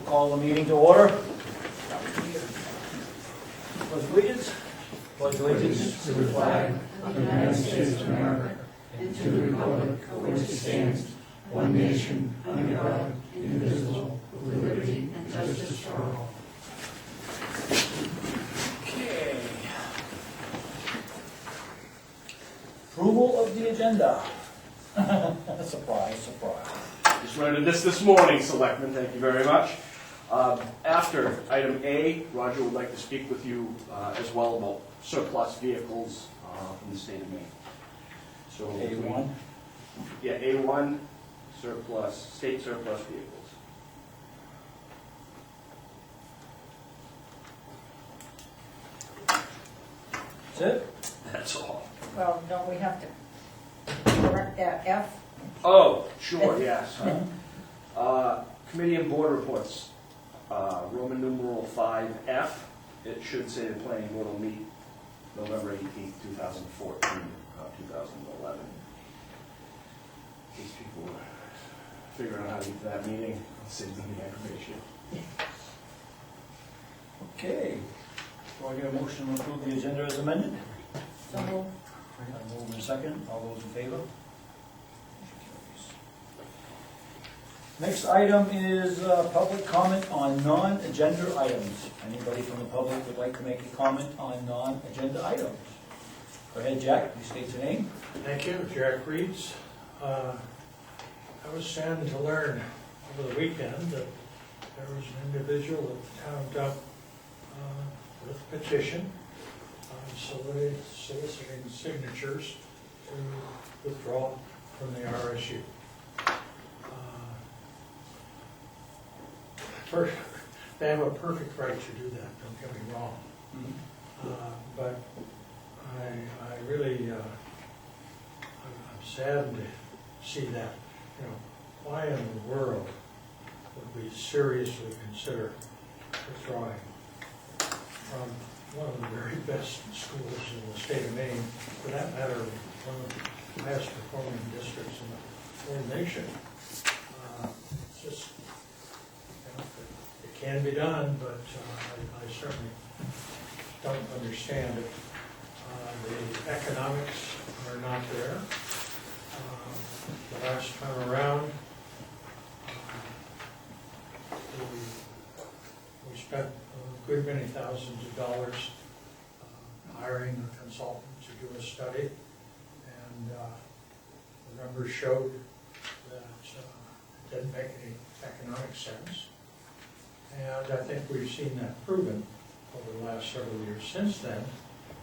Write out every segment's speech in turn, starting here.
call the meeting to order. Pledge allegiance. Pledge allegiance to the flag of the United States of America and to the republic for which it stands, one nation, under God, indivisible, with liberty and justice for all. Okay. Approval of the agenda. Surprise, surprise. Just rendered this morning, Selectmen, thank you very much. After item A, Roger would like to speak with you as well about surplus vehicles from the state of Maine. So A1. Yeah, A1, surplus, state surplus vehicles. That's it? That's all. Well, don't we have to correct that F? Oh, sure, yes. Committee and board reports, Roman numeral 5F. It should say the planning board will meet November 18th, 2014, 2011. These people are figuring out how to get to that meeting, I'll send them the information. Okay. Do I get a motion to approve the agenda as amended? So moved. I move in a second. All those in favor? Next item is public comment on non-agenda items. Anybody from the public would like to make a comment on non-agenda items? Go ahead, Jack. Please state your name. Thank you, Jack Reeds. I was saddened to learn over the weekend that there was an individual that the town dumped with a petition soliciting signatures to withdraw from the RSU. First, they have a perfect right to do that, don't get me wrong. But I really, I'm saddened to see that. You know, why in the world would we seriously consider withdrawing from one of the very best schools in the state of Maine, for that matter, one of the best performing districts in the whole nation? It's just, you know, it can be done, but I certainly don't understand it. The economics are not there. The last time around, we spent a good many thousands of dollars hiring a consultant to do a study, and the numbers showed that it didn't make any economic sense. And I think we've seen that proven over the last several years since then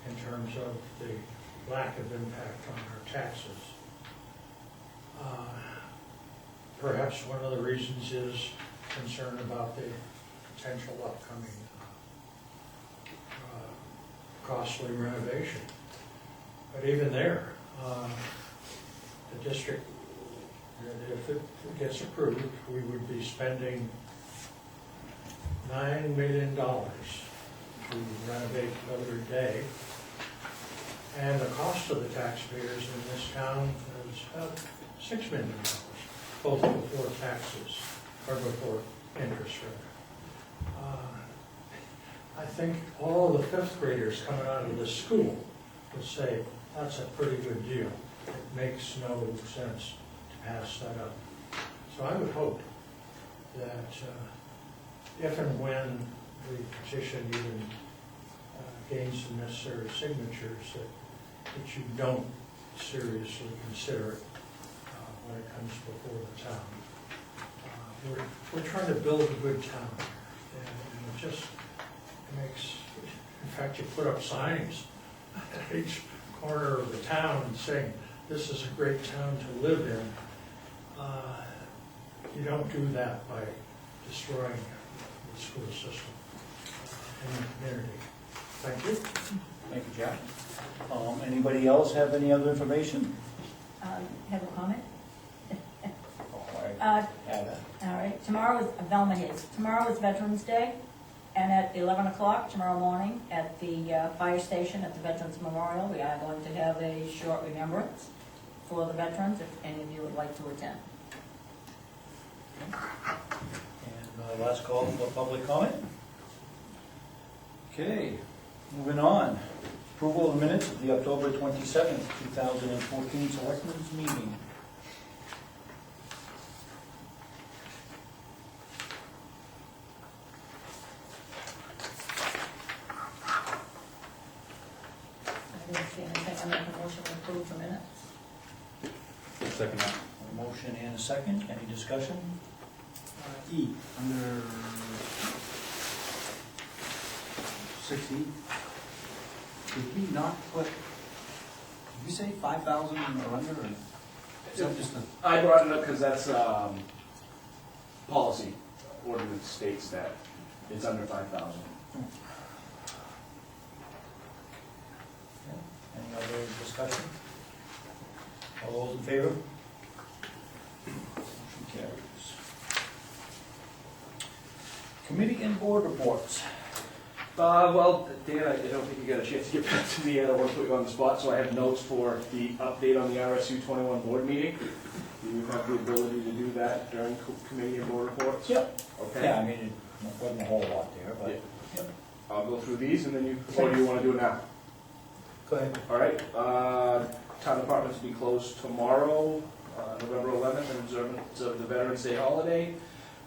in terms of the lack of impact on our taxes. Perhaps one of the reasons is concern about the potential upcoming costly renovation. But even there, the district, if it gets approved, we would be spending $9 million to renovate Notre Dame. And the cost of the taxpayers in this town is about $6 million, both before taxes or before interest rate. I think all the fifth graders coming out of this school would say that's a pretty good deal. It makes no sense to pass that up. So I would hope that if and when the petition even gains the necessary signatures, that you don't seriously consider it when it comes before the town. We're trying to build a good town, and it just makes, in fact, you put up signs at each corner of the town saying, this is a great town to live in. You don't do that by destroying the school system in the community. Thank you. Thank you, Jack. Anybody else have any other information? Have a comment? All right, tomorrow is, Velma is, tomorrow is Veterans Day, and at 11 o'clock tomorrow morning at the fire station at the Veterans Memorial, we are going to have a short remembrance for the veterans, if any of you would like to attend. And last call for public comment. Okay, moving on. Approval of minutes of the October 27th, 2014 Selectmen's meeting. I didn't see anything, I make a motion to approve the minutes. Second that. A motion and a second, any discussion? E, under 6E, did we not put, did we say 5,000 or under, or is that just a? I brought it up because that's, policy. Ordinance states that it's under 5,000. Any other discussion? All those in favor? Motion carries. Committee and board reports. Well, Dan, I don't think you got a chance to get back to me. I don't want to put you on the spot, so I have notes for the update on the RSU 21 board meeting. Do you have the ability to do that during committee and board reports? Yep. Okay. Yeah, I mean, it wasn't a whole lot there, but. Yeah. Yep. I'll go through these and then you, or do you want to do it now? Go ahead. All right, town departments will be closed tomorrow, November 11th, in observance of the Veterans Day holiday.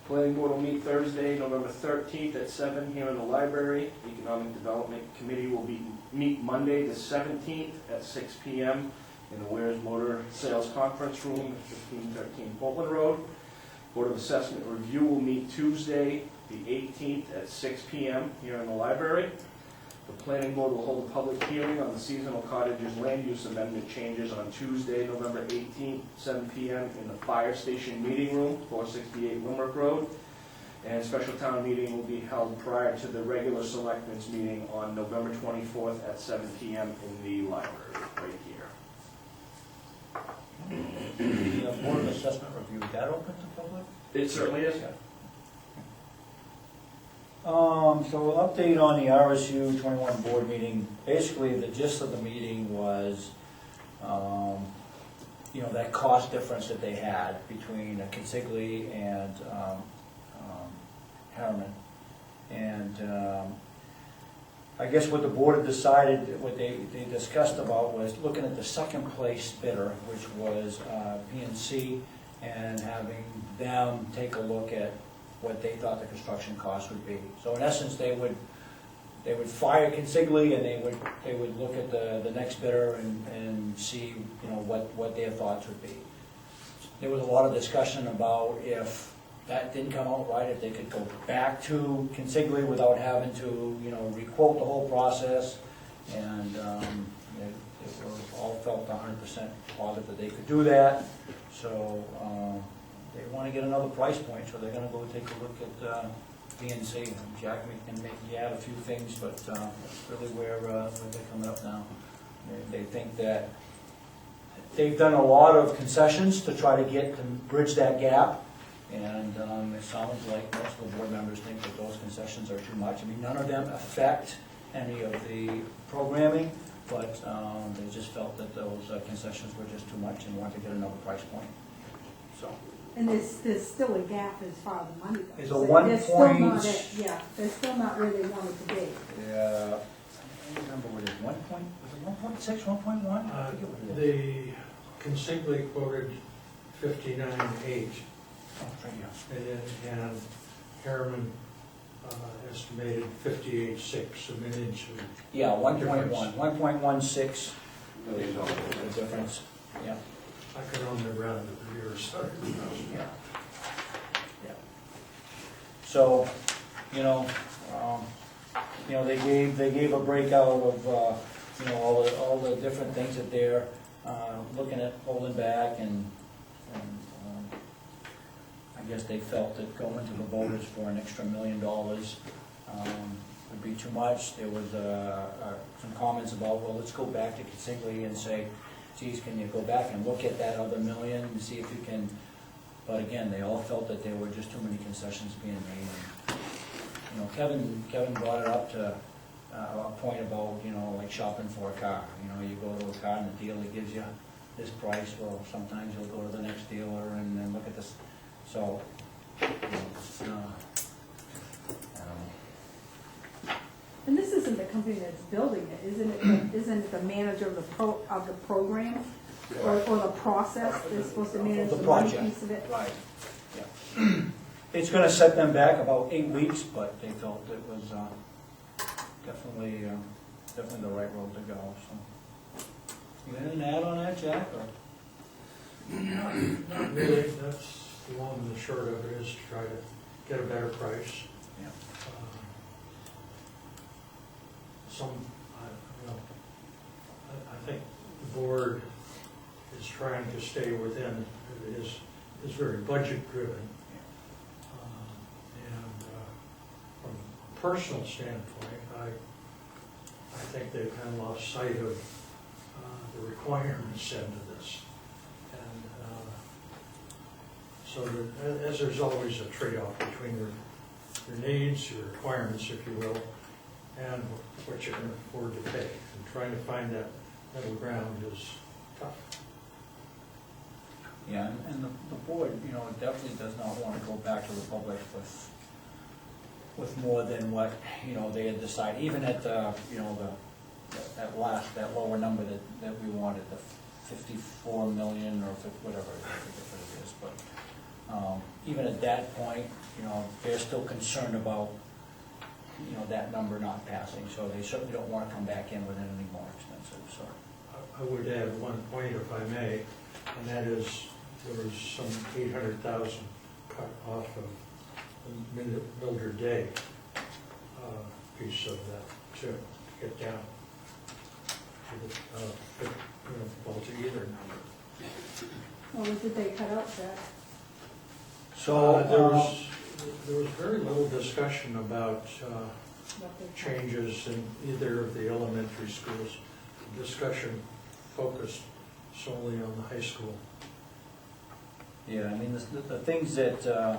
Planning board will meet Thursday, November 13th at 7 here in the library. Economic Development Committee will meet Monday the 17th at 6 p.m. in the Wares Motor Sales Conference Room, 1513 Portland Road. Board of Assessment Review will meet Tuesday the 18th at 6 p.m. here in the library. The planning board will hold a public hearing on the seasonal cottages land use amendment changes on Tuesday, November 18th, 7 p.m. in the fire station meeting room, 468 Limerick Road. And special town meeting will be held prior to the regular selectmen's meeting on November 24th at 7 p.m. in the library, right here. The board of assessment review, is that open to public? It certainly is. So an update on the RSU 21 board meeting. Basically, the gist of the meeting was, that cost difference that they had between Consigli and Harriman. And I guess what the board had decided, what they discussed about was looking at the second place bidder, which was PNC, and having them take a look at what they thought the construction cost would be. So in essence, they would fire Consigli and they would look at the next bidder and see, what their thoughts would be. There was a lot of discussion about if that didn't come out right, if they could go back to Consigli without having to, re-quote the whole process. And it was all felt 100% positive that they could do that. So they want to get another price point, so they're going to go take a look at PNC. Jack can maybe add a few things, but that's really where they're coming up now. They think that they've done a lot of concessions to try to bridge that gap, and it sounds like most of the board members think that those concessions are too much. I mean, none of them affect any of the programming, but they just felt that those concessions were just too much and wanted to get another price point. So. And there's still a gap as far as the money goes. There's a 1 They're still point. not yeah, they're still not where they wanted to be. Yeah, I don't remember what it is, 1 point, was it 1.6, 1.1? I forget what it is. The Consigli quoted 59.8, Oh, right here. and Harriman estimated 58.6, a million to. Yeah, 1.1, 1.16, $1,000,000. the difference, yeah. I could only round it the years. Yeah. Yeah. So, they gave a breakout of, all the different things that they're looking at holding back, and I guess they felt that going to the voters for an extra $1 million would be too much. There was some comments about, well, let's go back to Consigli and say, geez, can you go back and look at that other $1 million and see if you can, but again, they all felt that there were just too many concessions being made. And, Kevin brought it up to a point about, like shopping for a car. You go to a car and the dealer gives you this price, well, sometimes you'll go to the next dealer and then look at this. So, company that's building it, isn't it the manager of the program? Or the process, they're supposed to manage The the money project. piece of it? Right, yeah. It's gonna set them back about 8 weeks, but they felt it was definitely the right road to go, so. You got anything to add on that, Jack, or? Not really, that's the long and the short of it, is to try to get a better price. Yeah. I think the board is trying to stay within, is very budget driven. From a personal standpoint, I think they've kind of lost sight of the requirements end of this. And so as there's always a trade-off between your needs, your requirements, if you will, and what you can afford to pay. And trying to find that middle ground is tough. Yeah, and the board, definitely does not want to go back to the public with more than what, they had decided, even at the, that lower number that we wanted, the 54 million or whatever, I forget what it is, but even at that point, they're still concerned about, that number not passing, so they certainly don't want to come back in with anything more expensive, so. I would add one point, if I may, and that is, there was some 800,000 cut off of the Mildred Day piece of that to get down to the, well, to either number. Well, what did they cut out, Jack? So, There was very little discussion about What they cut? changes in either of the elementary schools. The discussion focused solely on the high school. yeah, I mean, the things that the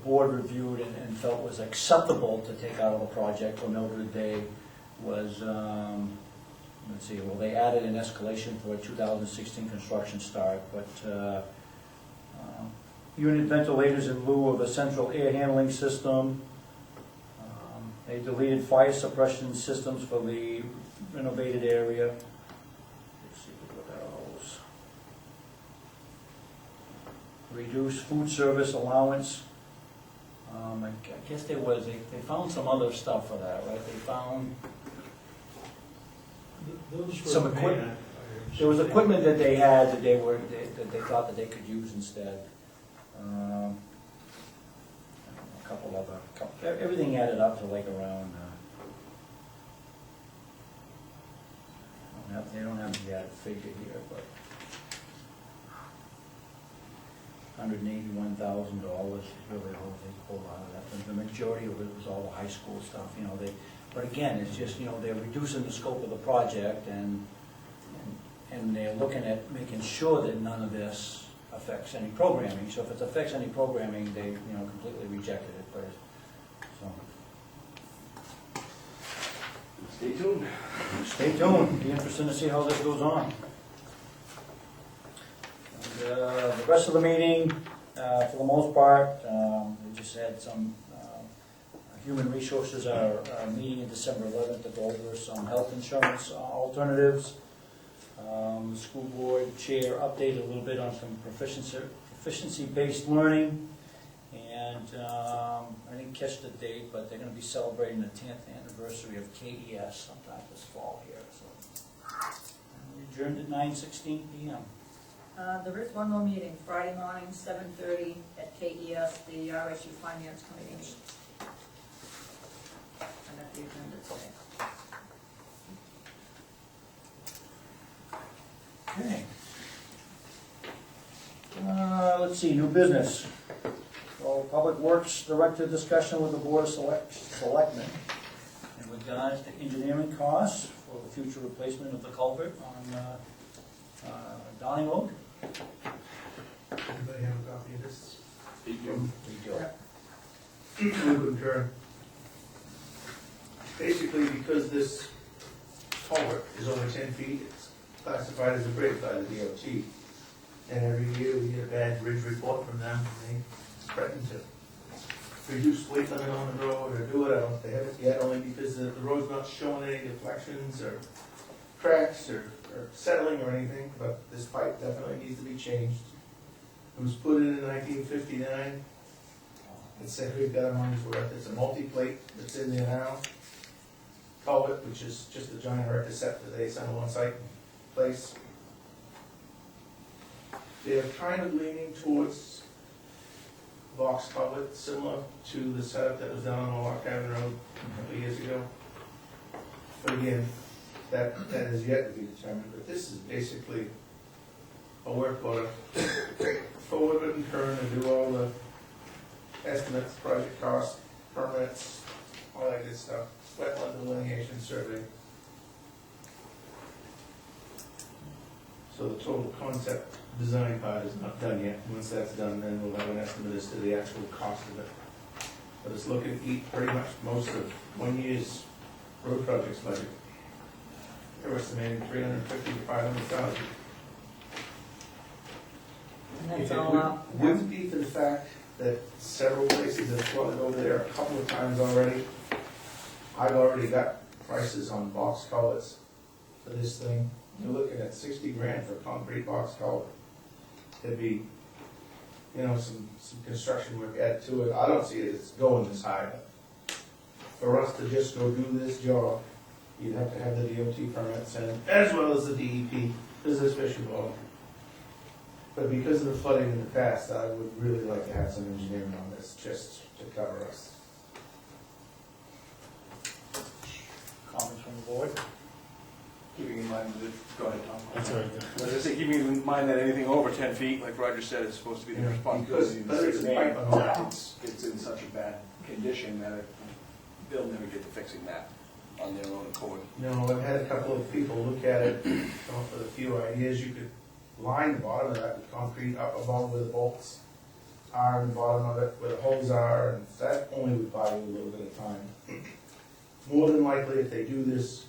board reviewed and felt was acceptable to take out of the project for Mildred Day was, let's see, well, they added an escalation for a 2016 construction start, but unit ventilators in lieu of a central air handling system. They deleted fire suppression systems for the renovated area. Let's see what else. Reduced food service allowance. I guess they found some other stuff for that, right? They found Those were some the main equipment. items. There was equipment that they had that they thought that they could use instead. A couple other, everything added up to like around, they don't have the added figure here, but $181,000 is really all they pulled out of that. The majority of it was all the high school stuff, but again, it's just, they're reducing the scope of the project and they're looking at making sure that none of this affects any programming. So if it affects any programming, they, completely rejected it, but, so. Stay tuned. Stay tuned, be interesting to see how this goes on. And, the rest of the meeting, for the most part, we just had some, human resources are meeting in December 11th to go over some health insurance alternatives. The school board chair updated a little bit on some proficiency-based learning, and I didn't catch the date, but they're going to be celebrating the 10th anniversary of KES sometime this fall here. So, we adjourned at 9:16 p.m. There is one more meeting, Friday morning, 7:30 at KES, the RSU Finance Committee meets. And at the agenda today. Okay. Let's see, new business. So, Public Works Director discussion with the Board of Selectmen in regards to engineering costs for the future replacement of the culvert on Darling Road. Anybody have a copy of this? We do. Move adjourn. Basically, because this culvert is over 10 feet, it's classified as a bridge by the DOT. And every year we get a bad bridge report from them, and they threaten to reduce weight limit on the road or do it, I don't think they haven't yet, only because the road's not showing any deflections or cracks or settling or anything, but this pipe definitely needs to be changed. It was put in 1959. It said we've got our money's worth. It's a multi-plate that's in there now. Culvert, which is just a giant recticept that they send on site place. They're kind of leaning towards box culvert, similar to the setup that was done on Lock Cabin Road a couple of years ago. But again, that is yet to be determined, but this is basically a work order for Woodward and Kern to do all the estimates, project costs, permits, all that good stuff, wetland delineation survey. So the total concept design part is not done yet. Once that's done, then we'll have an estimate as to the actual cost of it. But it's looking to eat pretty much most of 1 year's road project's budget. They're estimating $350,000 to $500,000. And If that's it all, wouldn't be for the fact that several places have flooded over there a couple of times already, I've already got prices on box culverts for this thing. You're looking at 60 grand for a concrete box culvert. There'd be, some construction work added to it. I don't see it as going this high, but for us to just go do this job, you'd have to have the DOT permits and as well as the DEP, business fish involved. But because of the flooding in the past, I would really like to have some engineering on this, just to cover us. Comments from the board? Keeping in mind that, go ahead, Tom. That's all right. As I say, keeping in mind that anything over 10 feet, like Roger said, is supposed to be the Yeah, responsibility of because the there's city. a pipe on that. It's in such a bad condition that they'll never get to fixing that on their own accord. I've had a couple of people look at it, come up with a few ideas. You could line the bottom of that with concrete up above where the bolts are, and the bottom of it where the holes are, and that only would buy you a little bit of time. More than likely, if they do this,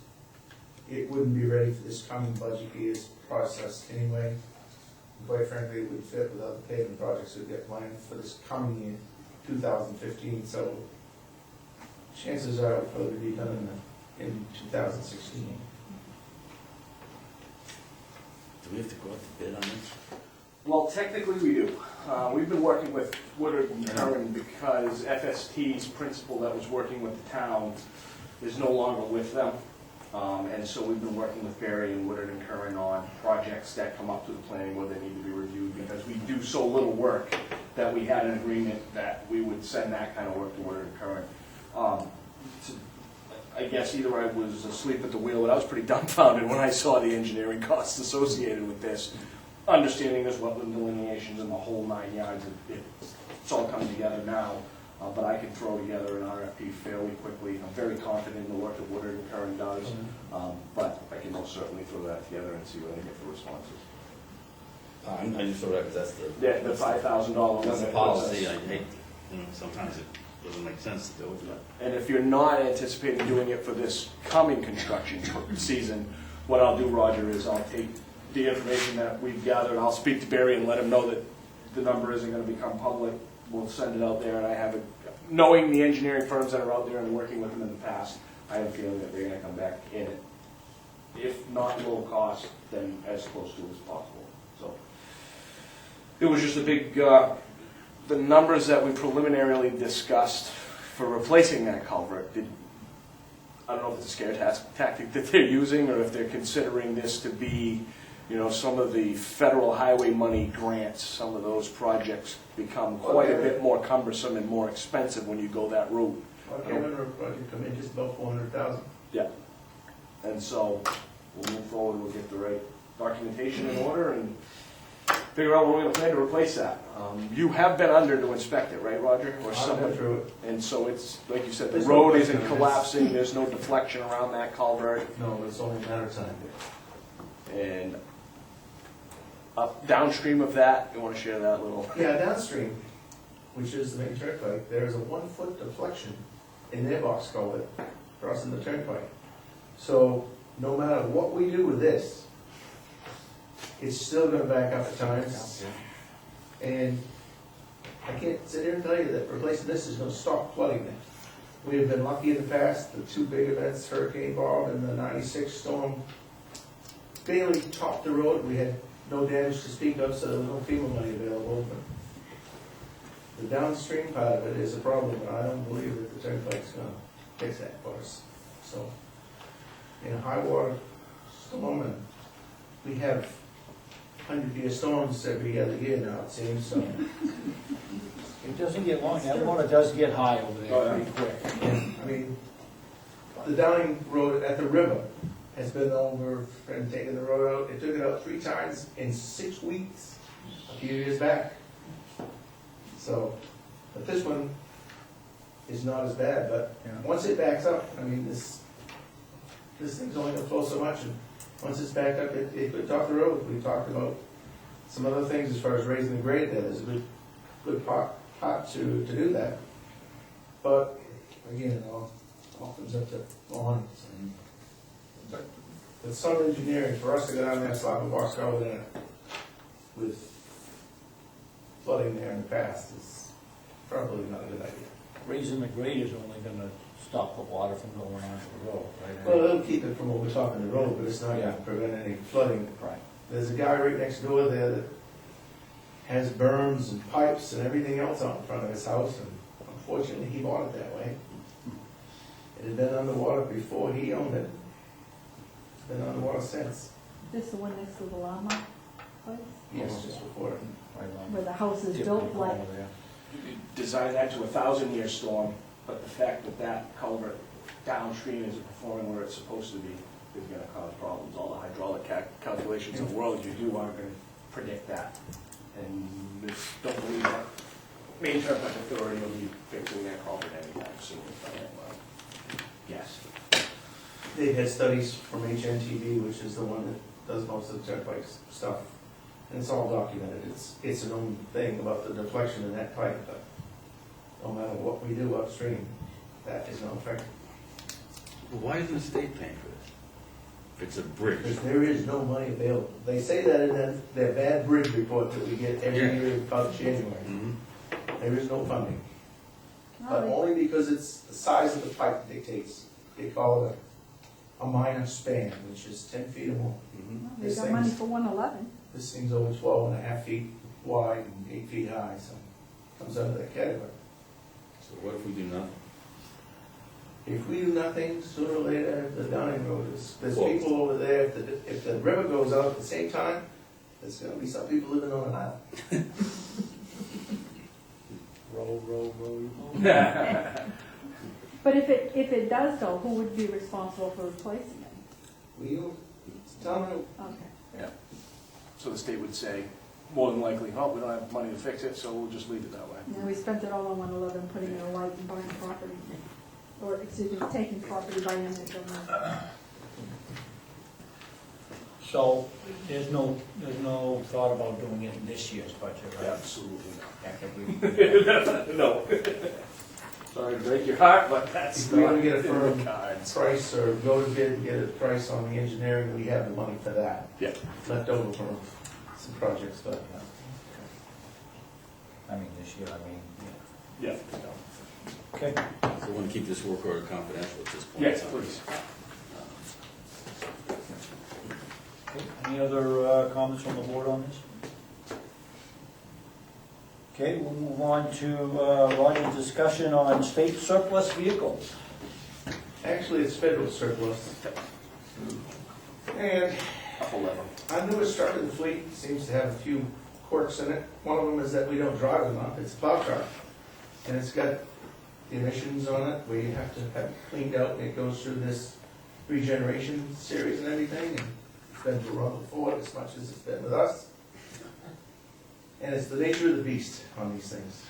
it wouldn't be ready for this coming budget year's process anyway. And quite frankly, it would fit with other paving projects that get planned for this coming year, 2015, so chances are it'll probably be done in 2016. Do we have to go out to bid on this? Well, technically we do. We've been working with Woodard and Curran because FST's principal that was working with the town is no longer with them. And so we've been working with Barry and Woodard and Curran on projects that come up to the planning board that need to be reviewed because we do so little work that we had an agreement that we would send that kind of work to Woodard and Curran. I guess either I was asleep at the wheel, but I was pretty dumbfounded when I saw the engineering costs associated with this. Understanding there's wetland delineations and the whole 9 yards, it's all coming together now. But I can throw together an RFP fairly quickly. I'm very confident in the work that Woodard and Curran does, but I can most certainly throw that together and see what I get for responses. I just throw that because that's the. Yeah, the $5,000 That's the limit. policy, I hate, sometimes it doesn't make sense to do it, but. And if you're not anticipating doing it for this coming construction season, what I'll do, Roger, is I'll take the information that we've gathered, I'll speak to Barry and let him know that the number isn't gonna become public. We'll send it out there, and I have it, knowing the engineering firms that are out there and working with them in the past, I have a feeling that they're gonna come back in it. If not low cost, then as close to as possible. So it was just a big, the numbers that we preliminarily discussed for replacing that culvert, I don't know if it's a scare tactic that they're using, or if they're considering this to be, some of the federal highway money grants, some of those projects become quite a bit more cumbersome and more expensive when you go that route. I can't remember a project come in just about 400,000. Yeah. And so we'll move forward, we'll get the right documentation in order and figure out what we're going to plan to replace that. You have been under to inspect it, right, Roger? Or I've someone? been through it. And so it's, like you said, the There's no road question isn't of this. collapsing, there's no deflection around that culvert. No, it's only a matter of time. And up downstream of that, you want to share that little? Yeah, downstream, which is the main turnpike, there is a 1 foot deflection in their box culvert crossing the turnpike. So no matter what we do with this, it's still gonna back up at times. And I can't sit here and tell you that replacing this is gonna stop flooding there. We have been lucky in the past, the two big events, Hurricane Bob and the '96 storm, barely topped the road, we had no damage to speak of, so there was no FEMA money available, but the downstream part of it is a problem, and I don't believe that the turnpike's gonna fix that for us. So, in a high water storm, and we have 100-year storms every other year now, it seems, so. It doesn't get long, that water does get high over Oh, there yeah. pretty quick. I mean, the Downing Road at the river has been over and taken the road out. It took it out 3 times in 6 weeks, a few years back. So, but this one is not as bad, but Yeah. once it backs up, I mean, this thing's only gonna flow so much, and once it's backed up, it could top the road. We talked about some other things as far as raising the grade there. There's a good part to do that. But, again, it all comes up to money. But with some engineering, for us to go down there, slap a box over there with flooding there in the past is probably not a good idea. Raising the grade is only gonna stop the water from going onto the road, right? Well, it'll keep it from overtopping the road, but it's not Yeah. gonna prevent any flooding. Right. There's a guy right next door there that has berms and pipes and everything else out in front of his house, and unfortunately, he bought it that way. It had been underwater before he owned it. It's been underwater since. This the one next to the llama place, Yes, just before it. Right on. where the house is Dip built in the like, corner there. You could design that to a 1,000-year storm, but the fact that that culvert downstream isn't performing where it's supposed to be is gonna cause problems. All the hydraulic calculations in the world you do aren't gonna predict that. And don't believe that Main Turnpike Authority will be fixing that culvert anytime soon. Yes. They've had studies from HNTV, which is the one that does most of the turnpike stuff, and it's all documented. It's a known thing about the deflection in that pipe, but no matter what we do upstream, that is not affected. Well, why isn't the state paying for this? If it's a bridge. Because there is no money available. They say that in their bad bridge report that we get every Yeah. year about January. Mhm. There is no funding. no, But they- only because it's the size of the pipe dictates. They call it a minor span, which is 10 feet or more. Mhm. no, they this got money thing's- for 111. This thing's over 12.5 feet wide and 8 feet high, so it comes under that category. So what if we do nothing? If we do nothing, sooner or later, the Downing Road is, there's Well- people over there, if the river goes out at the same time, there's gonna be some people living on an island. Roll, roll, roll. But if it does go, who would be responsible for replacing it? We'll, tell them, Okay. So the state would say, more than likely, oh, we don't have money to fix it, so we'll just leave it that way. And we spent it all on 111, putting in a light and buying property, or excuse me, taking property by eminent domain. So, there's no thought about doing it in this year's budget, right? Absolutely Actively. No. Sorry to break your heart, but that's if we not ever get a in the firm cards. price or go to bid and get a price on the engineering, we have the money for that. Yeah. Left over from some projects, but I mean, this year, I mean, Yeah. okay. So we want to keep this work order confidential at this point. Yes, please. Any other comments from the board on this? Okay, we'll move on to Roger's discussion on state surplus vehicles. actually it's federal surplus. And Couple of them. our newest truck in the fleet seems to have a few quirks in it. One of them is that we don't drive enough. It's a plow truck. And it's got the emissions on it where you have to have it cleaned out, and it goes through this regeneration series and everything. And it's been to Ronald Ford as much as it's been with us. And it's the nature of the beast on these things.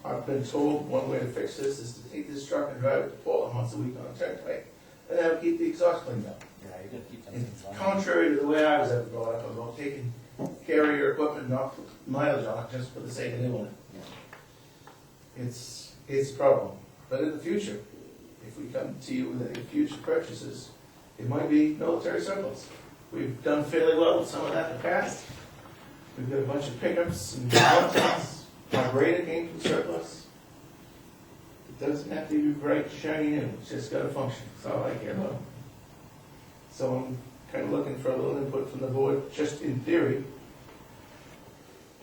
I've been told one way to fix this is to take this truck and drive it to Portland once a week on a turnpike, and that'll keep the exhaust cleaned up. Yeah, you gotta keep them And things on. contrary to the way I was ever brought up about taking carrier equipment, not mileage on it, just for the sake of doing it. It's a problem. But in the future, if we come to you with any future purchases, it might be military surplus. We've done fairly well with some of that in the past. We've got a bunch of pickups and dump trucks, My grader came from surplus. It doesn't have to be bright, shiny, new, it's just gotta function, that's all I care about. So I'm kinda looking for a little input from the board, just in theory.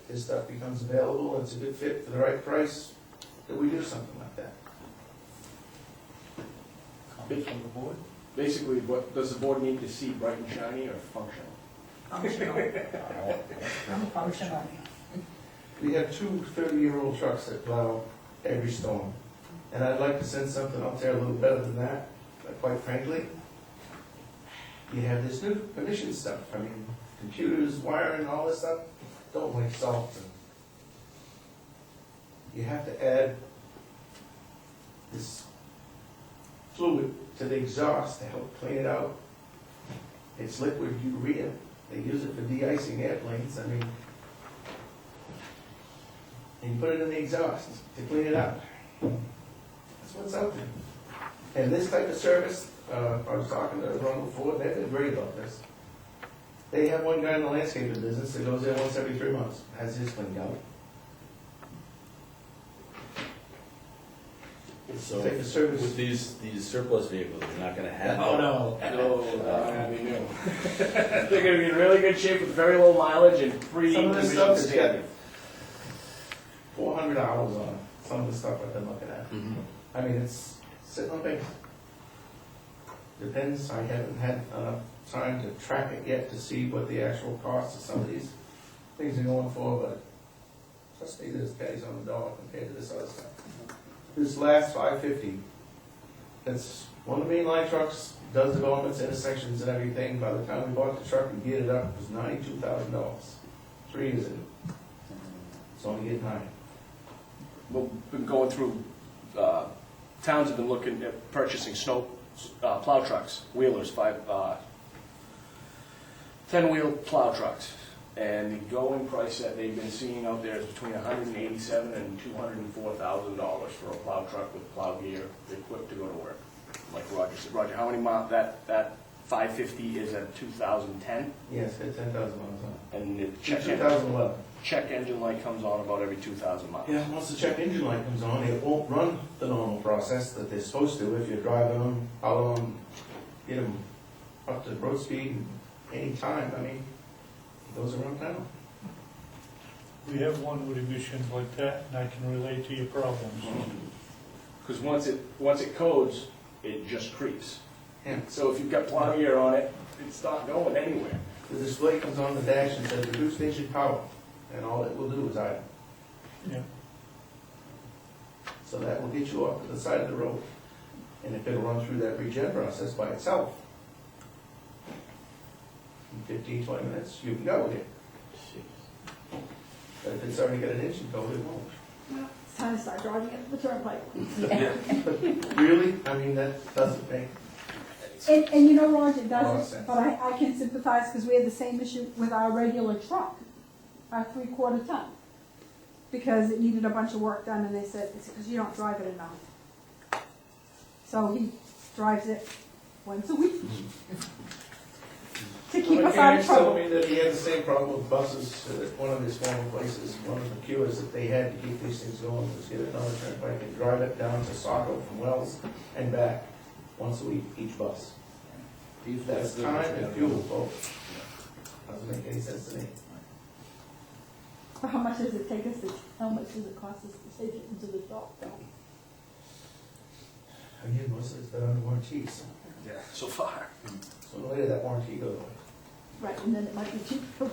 If this stuff becomes available and it's a good fit for the right price, that we do something like that. Comments from the board? Basically, what, does the board need to see bright and shiny or functional? Functional. Functional. We have two 30-year-old trucks that plow every storm. And I'd like to send something out there a little better than that, but quite frankly, you have this new emission stuff. I mean, computers, wiring, all this stuff, don't like salt. And you have to add this fluid to the exhaust to help clean it out. It's liquid urea. They use it for de-icing airplanes. I mean, and you put it in the exhaust to clean it out. That's what's out there. And this type of service, I was talking to Ronald Ford, they've been great about this. They have one guy in the landscaping business that goes there once every 3 months, has his cleaned out. It's the So type of service. with these surplus vehicles, you're not gonna have. No, no, I mean, no. They're gonna be in really good shape with very low mileage and free Some of this emission stuff is standard. 400 hours on it, some of the stuff I've been looking at. Mhm. I mean, it's sitting on base. Depends, I haven't had enough time to track it yet to see what the actual cost of some of these things are going for, but trust me, there's pennies on the dollar compared to this other stuff. This last 550, that's one of the mainline trucks, does developments, intersections and everything. By the time we bought the truck and geared it up, it was $92,000. 3 years ago. It's only getting higher. We've been going through, towns have been looking at purchasing snow, plow trucks, wheelers, 10-wheel plow trucks. And the going price that they've been seeing out there is between $187,000 and $204,000 for a plow truck with plow gear equipped to go to work. Like Roger said, Roger, how many miles, that 550 is a 2010? Yes, it's 10,000 miles on And the it. 2011. check engine light comes on about every 2,000 miles. Yeah, once the check engine light comes on, it won't run the normal process that they're supposed to if you're driving them, out them, get them up to road speed any time. I mean, it goes around town. We have one with emissions like that, and I can relate to your problems. Because once it codes, it just creeps. Yeah. So if you've got plow gear on it, it's not going anywhere. The display comes on the dash and says reduced engine power, and all it will do is idle. Yeah. So that will get you off to the side of the road. And if it'll run through that regen process by itself, in 15, 20 minutes, you can go with it. But if it's already got an engine code, it won't. It's time to start driving it, the turnpike. But really, I mean, that doesn't make, And you know, Roger, it lot of doesn't, sense. but I can sympathize because we had the same issue with our regular truck, our 3/4 ton. Because it needed a bunch of work done and they said, it's because you don't drive it enough. So he drives it once a week to keep us out of He's telling trouble. me that he had the same problem with buses at one of his former places. One of the cures that they had to keep these things going was get another turnpike and drive it down to Saco from Wells and back once a week, each bus. That's time and fuel both. Doesn't make any sense to me. So how much does it take us to, how much does it cost us to take it into the shop though? Again, most of it's been under warranty, so Yeah. So far. sooner or later that warranty goes away. Right, and then it might be cheaper.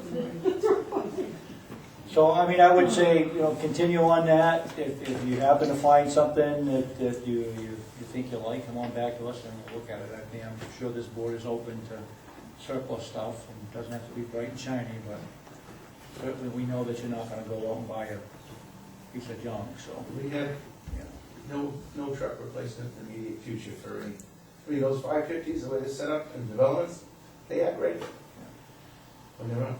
So, I mean, I would say, you know, continue on that. If you happen to find something that you think you like, come on back to us and we'll look at it. I mean, I'm sure this board is open to surplus stuff and doesn't have to be bright and shiny, but certainly we know that you're not gonna go out and buy a piece of junk, so. We have no truck replacement in the immediate future for any. I mean, those 550s, the way they're set up in developments, they act great when they're on.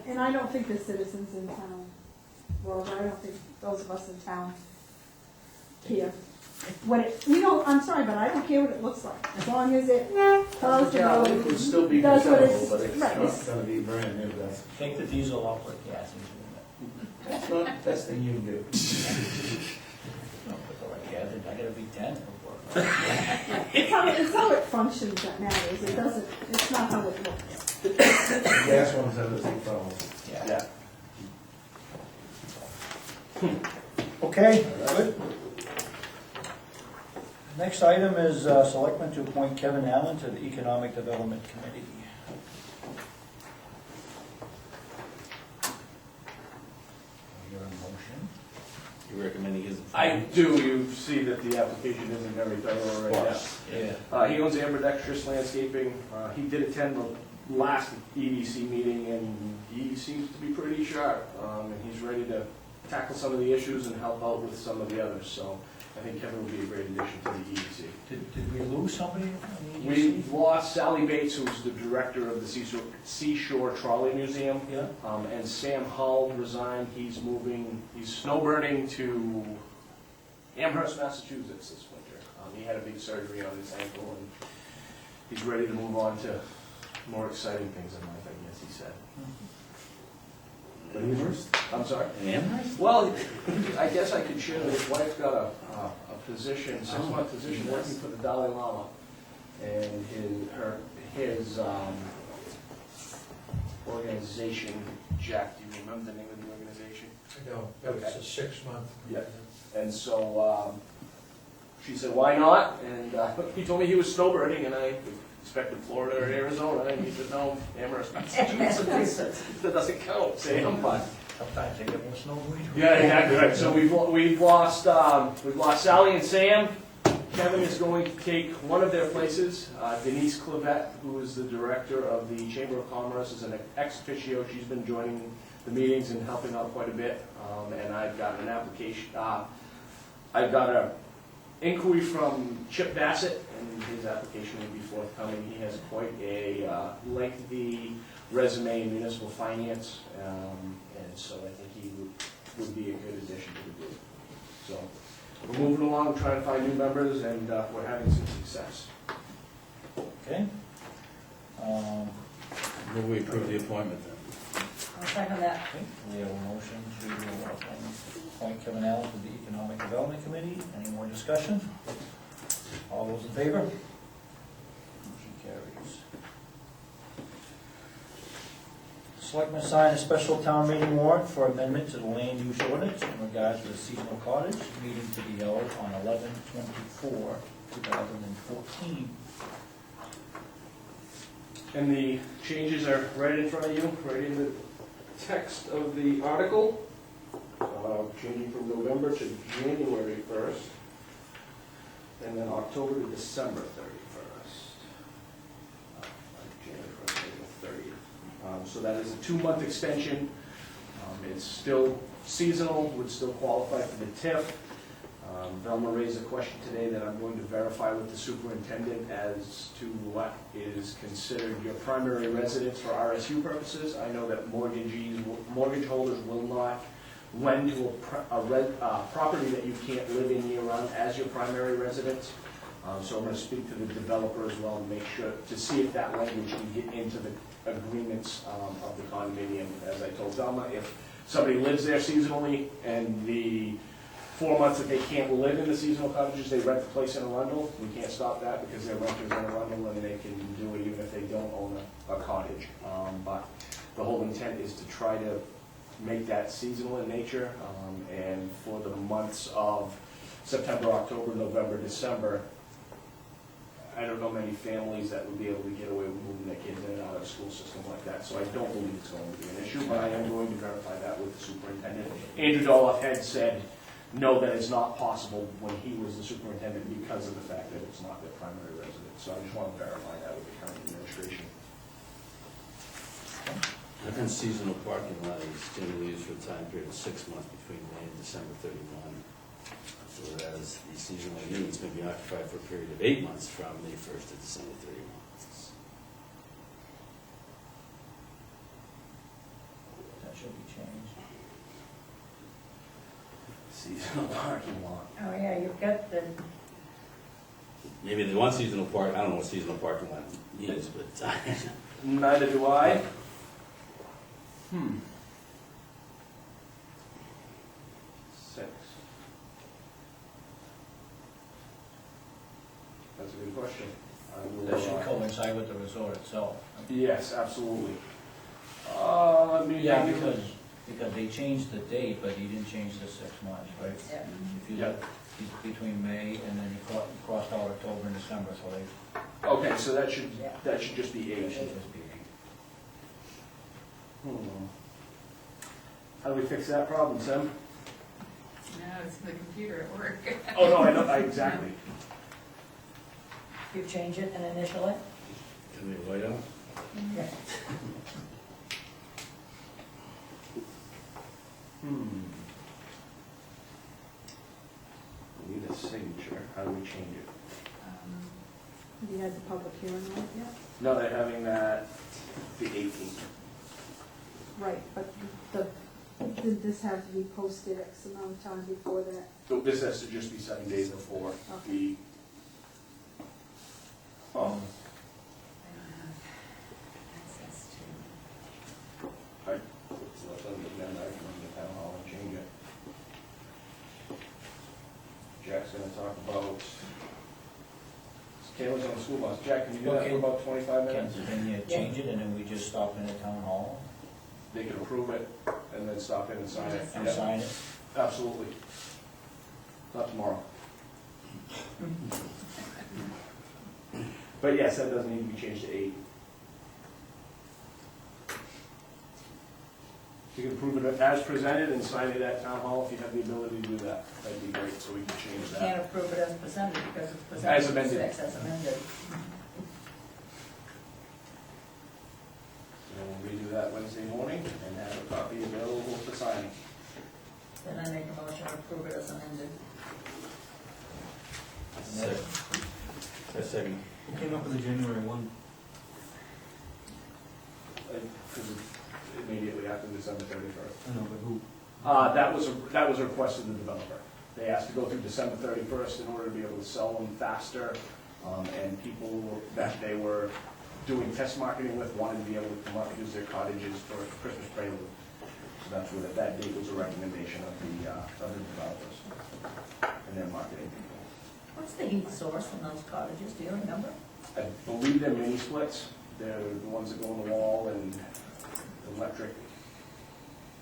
And I don't think the citizens in town, well, I don't think those of us in town care. I'm sorry, but I don't care what it looks like, as long as it follows the Yeah, road. it would still be Does what presentable, it's, but it's right, not it's- gonna be brand new, that's. Take the diesel off, put gas into it. That's not the best thing you can do. No, put the right gas in, I gotta be 10 to work. it's how it functions that matters, it doesn't, it's not how it looks. The gas ones have the big problem. Yeah. Okay, good. Next item is Selectmen to appoint Kevin Allen to the Economic Development Committee. Your motion? You recommending his? I do, you see that the application isn't very thorough already. Yeah. He owns Ambidextrous Landscaping. He did attend the last EDC meeting, and he seems to be pretty sharp. And he's ready to tackle some of the issues and help out with some of the others. So I think Kevin would be a great addition to the EDC. Did we lose somebody on the We EDC? lost Sally Bates, who's the director of the Seashore Trolley Museum. Yeah. And Sam Hull resigned. He's snowbirding to Amherst, Massachusetts this winter. He had a big surgery on his ankle, and he's ready to move on to more exciting things in life, I guess he said. Amherst? I'm sorry? Amherst? Well, I guess I could share that his wife's got a position, 6-month position working for the Dalai Lama. And his organization, Jack, do you remember the name of the organization? I know, but it's a 6-month. Yeah. And so she said, why not? And he told me he was snowbirding, and I expected Florida or Arizona, and he said, no, Amherst, Massachusetts. That doesn't count, Sam, but. Sometimes they get more snow than we do. Yeah, exactly right. So we've lost Sally and Sam. Kevin is going to take one of their places. Denise Clavette, who is the director of the Chamber of Commerce, is an ex officio. She's been joining the meetings and helping out quite a bit. And I've got an application. I've got an inquiry from Chip Bassett, and his application will be forthcoming. He has quite a lengthy resume in municipal finance, and so I think he would be a good addition to the group. So we're moving along, trying to find new members, and we're having some success. Okay. Will we approve the appointment then? I'll second that. Okay, we have a motion to appoint Kevin Allen to the Economic Development Committee. Any more discussion? All those in favor? Motion carries. Selectmen sign a special town meeting warrant for amendment to the land use ordinance in regards to the seasonal cottage meeting to be held on 11/24/2014. And the changes are right in front of you, right in the text of the article, changing from November to January 1st, and then October to December 31st. January 1st, April 30th. So that is a 2-month extension. It's still seasonal, would still qualify for the TIF. Velma raised a question today that I'm going to verify with the superintendent as to what is considered your primary residence for RSU purposes. I know that mortgage holders will not lend to a property that you can't live in year-round as your primary residence. So I'm going to speak to the developer as well and make sure, to see if that language can get into the agreements of the condominium. As I told Velma, if somebody lives there seasonally and the 4 months that they can't live in the seasonal cottages, they rent the place in Arundel. We can't stop that because they're renters in Arundel and they can do it even if they don't own a cottage. But the whole intent is to try to make that seasonal in nature. And for the months of September, October, November, December, I don't know many families that would be able to get away with moving their kids in and out of the school system like that. So I don't believe it's going to be an issue, but I am going to verify that with the superintendent. Andrew Doloff had said, no, that is not possible when he was the superintendent because of the fact that it's not their primary residence. So I just want to verify that with the county administration. How come seasonal parking lot is generally used for a time period of 6 months between May and December 31? Whereas the seasonal units may be occupied for a period of 8 months from May 1st to December 31. That should be changed. seasonal parking lot. Oh, yeah, you've got the, Maybe the one seasonal park, I don't know what seasonal parking lot is, but Neither do I. Six. That's a good question. I will, That should coincide with the resort itself. Yes, absolutely. Let me. Yeah, because they changed the date, but he didn't change the 6 months, right? yeah. If you Yeah. look between May and then you crossed out October and December, so they Okay, so that should just be it eight. should just be. How do we fix that problem, Sam? No, it's the computer at work. Oh, no, I know, exactly. You change it and initial it? can we wait on? Yeah. We need a signature. How do we change it? Have you had the public hearing on it yet? No, they're having that the 18th. Right, but did this have to be posted X amount of time before that? So this has to just be 7 days before Okay. the. Oh, I don't have access to. right. So that's on the agenda. I can run to town hall and change it. Jack's gonna talk about. Taylor's on the school bus. Jack, can you do that Okay. for about 25 minutes? Can you change it and then we just stop in at town hall They can approve it and then stop in and sign it. and Yeah, sign it? absolutely. Not tomorrow. But yes, that doesn't need to be changed to 8. You can approve it as presented and sign it at town hall if you have the ability to do that. That'd be great, so we can change You that. can't approve it as presented because it's presented. As amended. As amended. So we'll redo that Wednesday morning and have a copy available for signing. Then I make a motion to approve it as amended. Second. Who came up with the January 1? Because immediately after December 31st. I know, but who? That was a request of the developer. They asked to go through December 31st in order to be able to sell them faster, and people that they were doing test marketing with wanted to be able to come up, use their cottages for Christmas prelude. So that's where that date was a recommendation of the developers and their marketing people. What's the heat source from those cottages, do you remember? I believe they're mini splits. They're the ones that go on the wall and electric.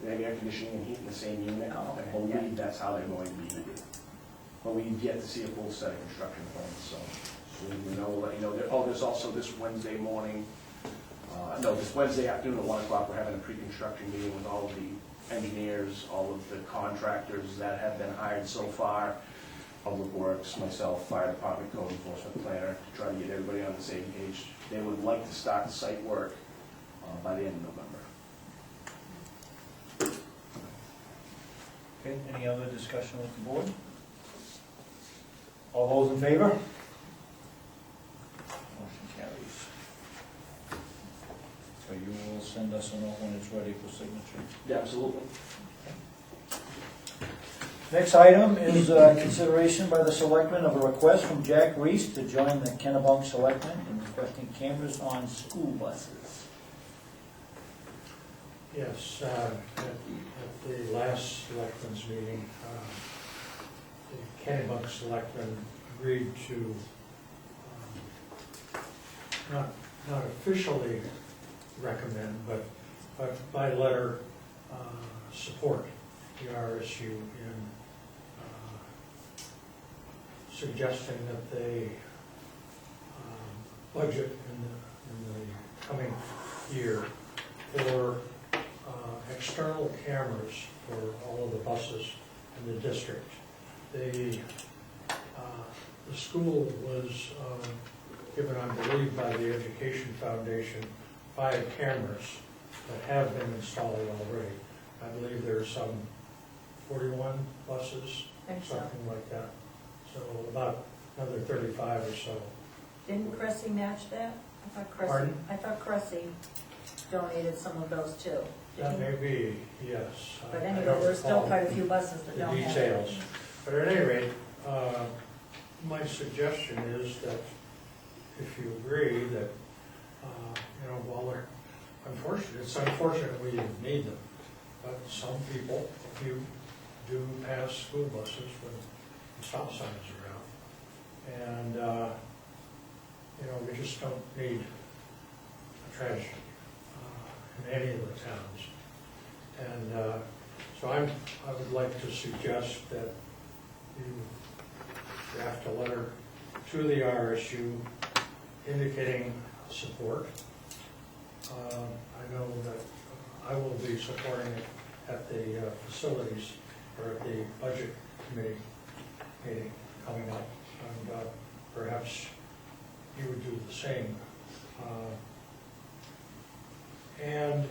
They have air conditioning and heat in the same unit. Oh, I okay, believe yeah. that's how they're going to be heated. But we've yet to see a full set of construction plans, so we know, we'll let you know. There's also this Wednesday morning, this Wednesday afternoon at 1 o'clock, we're having a pre-construction meeting with all of the engineers, all of the contractors that have been hired so far, Public Works, myself, Fire Department, Code Enforcement Planner, to try to get everybody on the same page. They would like to start the site work by the end of November. Okay, any other discussion with the board? All those in favor? Motion carries. So you will send us a note when it's ready for signature. Yeah, absolutely. Next item is consideration by the selectmen of a request from Jack Reese to join the Kennebunk Selectmen in requesting cameras on school buses. Yes, at the last selectmen's meeting, the Kennebunk selectmen agreed to not officially recommend, but by letter support the RSU in suggesting that they budget in the coming year for external cameras for all of the buses in the district. The school was given, I believe, by the Education Foundation 5 cameras that have been installed already. I believe there's some 41 buses, Think so. something like that. So about another 35 or so. Didn't Cressy match that? Pardon? I thought Cressy donated some of those too. That may be, yes. But I anyway, don't there's still recall quite a few buses that the don't have. details. But at any rate, my suggestion is that if you agree that, while they're unfortunate, it's unfortunate we need them, but some people, if you do pass school buses when stop signs are out. And, we just don't need a tragedy in any of the towns. And so I would like to suggest that you draft a letter to the RSU indicating support. I know that I will be supporting it at the facilities or at the budget committee meeting coming up, and perhaps you would do the same. And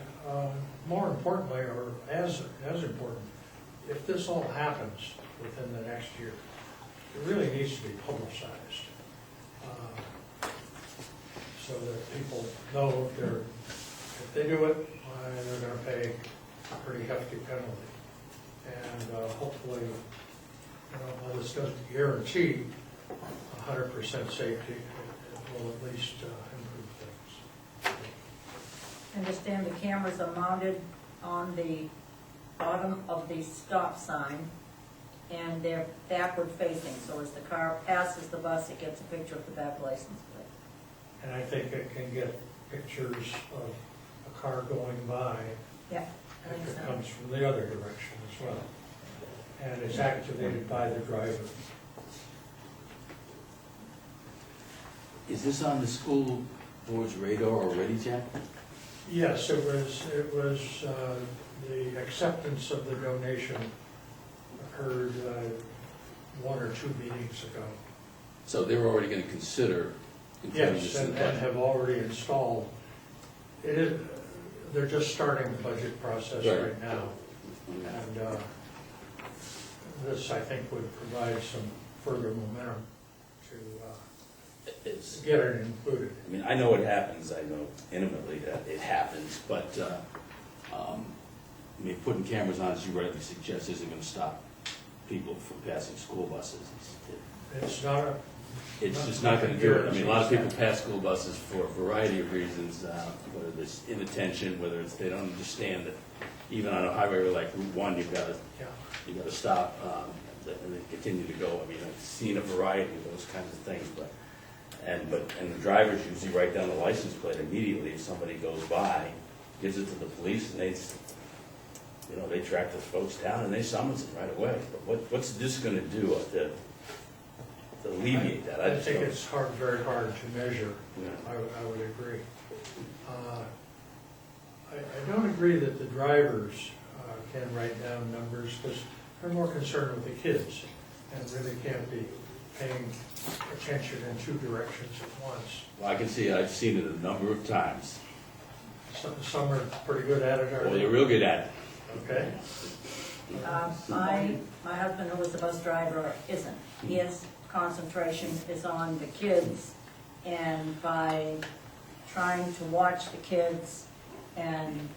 more importantly, or as important, if this all happens within the next year, it really needs to be publicized so that people know if they do it, they're going to pay a pretty hefty penalty. And hopefully, while this doesn't guarantee 100% safety, it will at least improve things. Understand the cameras are mounted on the bottom of the stop sign, and they're backward facing, so as the car passes the bus, it gets a picture of the back license plate. And I think it can get pictures of a car going by Yeah, I think if it so. comes from the other direction as well. And it's activated by the driver. Is this on the school board's radar already, Jack? Yes, it was the acceptance of the donation occurred 1 or 2 meetings ago. So they're already gonna consider including Yes, this in and the budget? have already installed. They're just starting the budget process Right. right now. And this, I think, would provide some further momentum to It's, get it included. I mean, I know it happens, I know intimately that it happens, but, I mean, putting cameras on, as you rightly suggest, isn't gonna stop people from passing school buses. It's not a, It's just not gonna do it. I mean, a lot of people pass school buses for a variety of reasons, whether it's inattention, whether it's they don't understand that even on a highway like Route 1, you've gotta stop, and then continue to go. I mean, I've seen a variety of those kinds of things, but the drivers usually write down the license plate immediately if somebody goes by, gives it to the police, and they track those folks down and they summons them right away. But what's this gonna do to alleviate that? I just think don't- it's very hard to measure. Yeah. I would agree. I don't agree that the drivers can write down numbers because they're more concerned with the kids and really can't be paying attention in 2 directions at once. Well, I can see, I've seen it a number of times. Some are pretty good at it, Well, are they're they? real good at it. Okay. My husband, who was the bus driver, isn't. His concentration is on the kids, and by trying to watch the kids and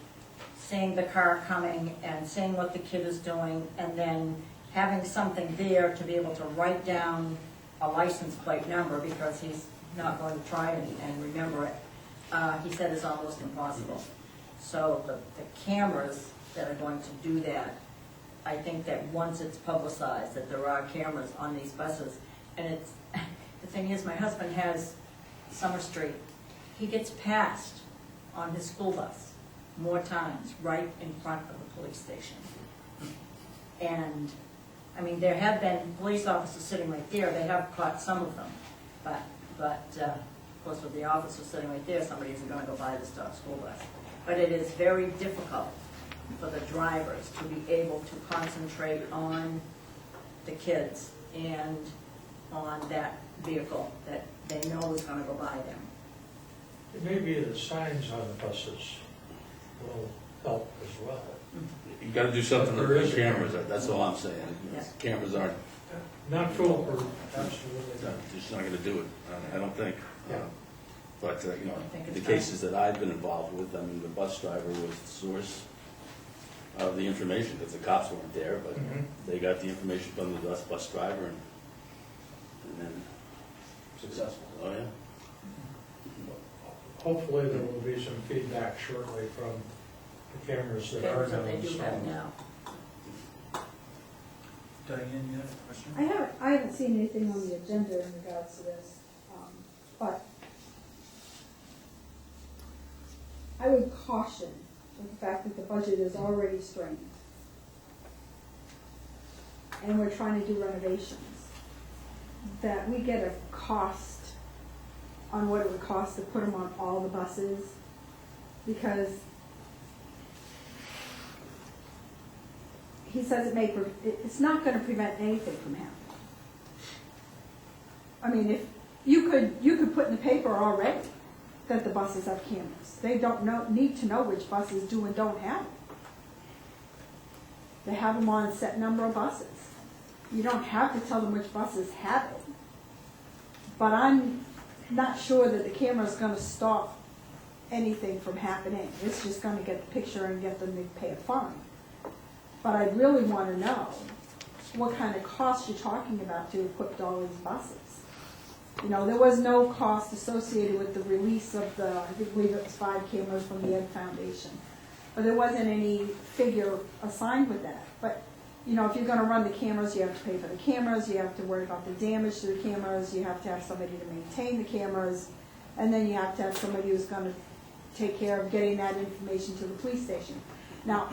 seeing the car coming and seeing what the kid is doing, and then having something there to be able to write down a license plate number, because he's not going to try and remember it, he said is almost impossible. So the cameras that are going to do that, I think that once it's publicized that there are cameras on these buses, and it's, the thing is, my husband has Summer Street, he gets passed on his school bus more times right in front of the police station. And, I mean, there have been police officers sitting right there, they have caught some of them, but of course, with the officer sitting right there, somebody isn't gonna go by the stop school bus. But it is very difficult for the drivers to be able to concentrate on the kids and on that vehicle that they know is gonna go by them. It may be the signs on the buses will help as well. You gotta do something with There the is a cameras, that's all I'm saying. Yeah. Cameras aren't, Not foolproof, absolutely they're not. just not gonna do it, I don't think. Yeah. But, I think the it's cases that I've been involved with, I mean, the bus driver was the source, of the information, because the cops weren't there, but Mhm. they got the information from the bus driver, and then, Successful. oh, yeah. Hopefully there will be some feedback shortly from the cameras that are Cameras now that they do have installed. now. Diane, you have a question? I haven't seen anything on the agenda in regards to this, but I would caution with the fact that the budget is already strained. And we're trying to do renovations, that we get a cost on what it would cost to put them on all the buses, because he says it's not gonna prevent anything from happening. I mean, if, you could put in the paper already that the buses have cameras. They need to know which buses do and don't have it. They have them on a set number of buses. You don't have to tell them which buses have it. But I'm not sure that the camera's gonna stop anything from happening. It's just gonna get the picture and get them to pay a fine. But I really wanna know what kind of cost you're talking about to equip all these buses. You know, there was no cost associated with the release of I believe it was 5 cameras from the Ed Foundation. But there wasn't any figure assigned with that. But, you know, if you're gonna run the cameras, you have to pay for the cameras, you have to worry about the damage to the cameras, you have to have somebody to maintain the cameras, and then you have to have somebody who's gonna take care of getting that information to the police station. Now,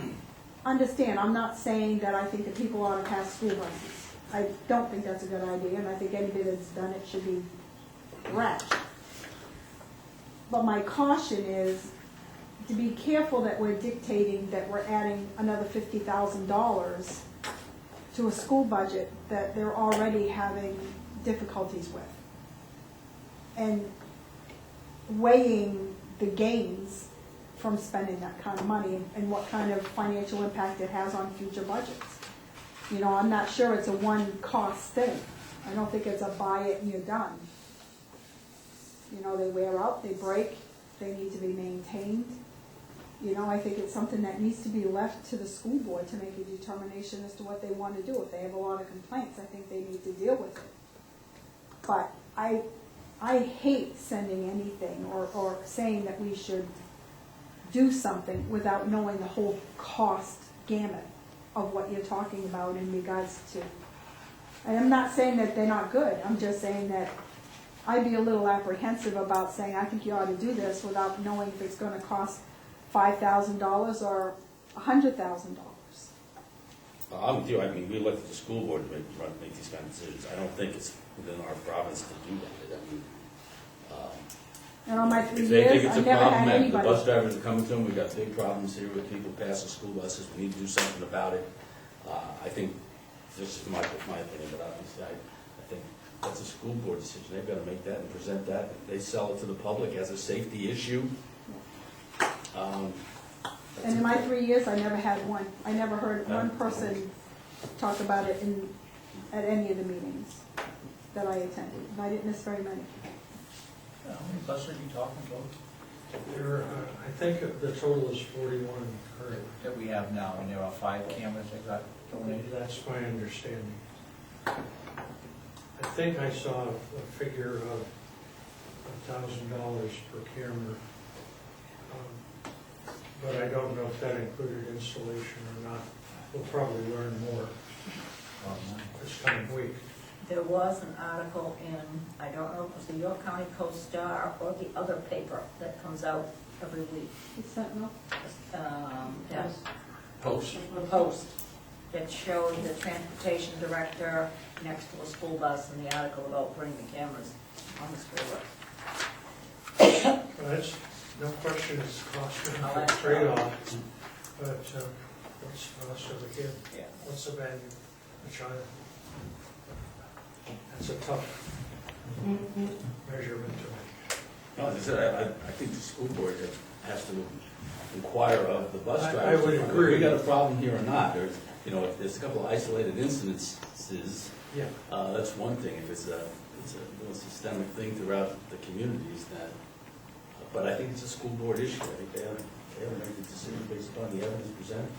understand, I'm not saying that I think that people ought to pass school buses. I don't think that's a good idea, and I think anybody that's done it should be thrashed. But my caution is to be careful that we're dictating that we're adding another $50,000 to a school budget that they're already having difficulties with. And weighing the gains from spending that kind of money and what kind of financial impact it has on future budgets. You know, I'm not sure it's a one-cost thing. I don't think it's a buy it and you're done. You know, they wear out, they break, they need to be maintained. You know, I think it's something that needs to be left to the school board to make a determination as to what they want to do. If they have a lot of complaints, I think they need to deal with it. But I hate sending anything or saying that we should do something without knowing the whole cost gamut of what you're talking about in regards to. And I'm not saying that they're not good. I'm just saying that I'd be a little apprehensive about saying, I think you ought to do this without knowing if it's going to cost $5,000 or $100,000. I'm with you, I mean, we look at the school board to make these kind of decisions. I don't think it's within our province to do that. I mean, And on my 3 if they think years, it's I a never problem had that the anybody. bus drivers are coming to them, we've got big problems here with people passing school buses, we need to do something about it. I think, this is my opinion, but obviously I think that's a school board decision. They've got to make that and present that. If they sell it to the public as a safety issue. And in my 3 years, I never had one. I never heard one person talk about it at any of the meetings that I attended. And I didn't miss very many. How many buses are you talking about? There, I think the total is 41 currently. That we have now, and there are 5 cameras that got donated? That's my understanding. I think I saw a figure of $1,000 per camera. But I don't know if that included installation or not. We'll probably learn more this coming week. There was an article in, I don't know if it was the York County Co-Star or the other paper that comes out every week. It's Sentinel. Yes, Post. the Post, that showed the transportation director next to a school bus and the article about putting the cameras on the school bus. That's, no question it's cost I'll benefit ask trade-off, but what's the cost of a kid? Yeah. What's the value of a child? That's a tough measurement to make. No, as I said, I think the school board has to inquire of the bus I drivers. would agree. We got a problem here or not. There's, you know, if there's a couple of isolated incidences, Yeah. that's one thing. If it's a real systemic thing throughout the communities, then, but I think it's a school board issue. I think they have to make the decision based upon the evidence presented.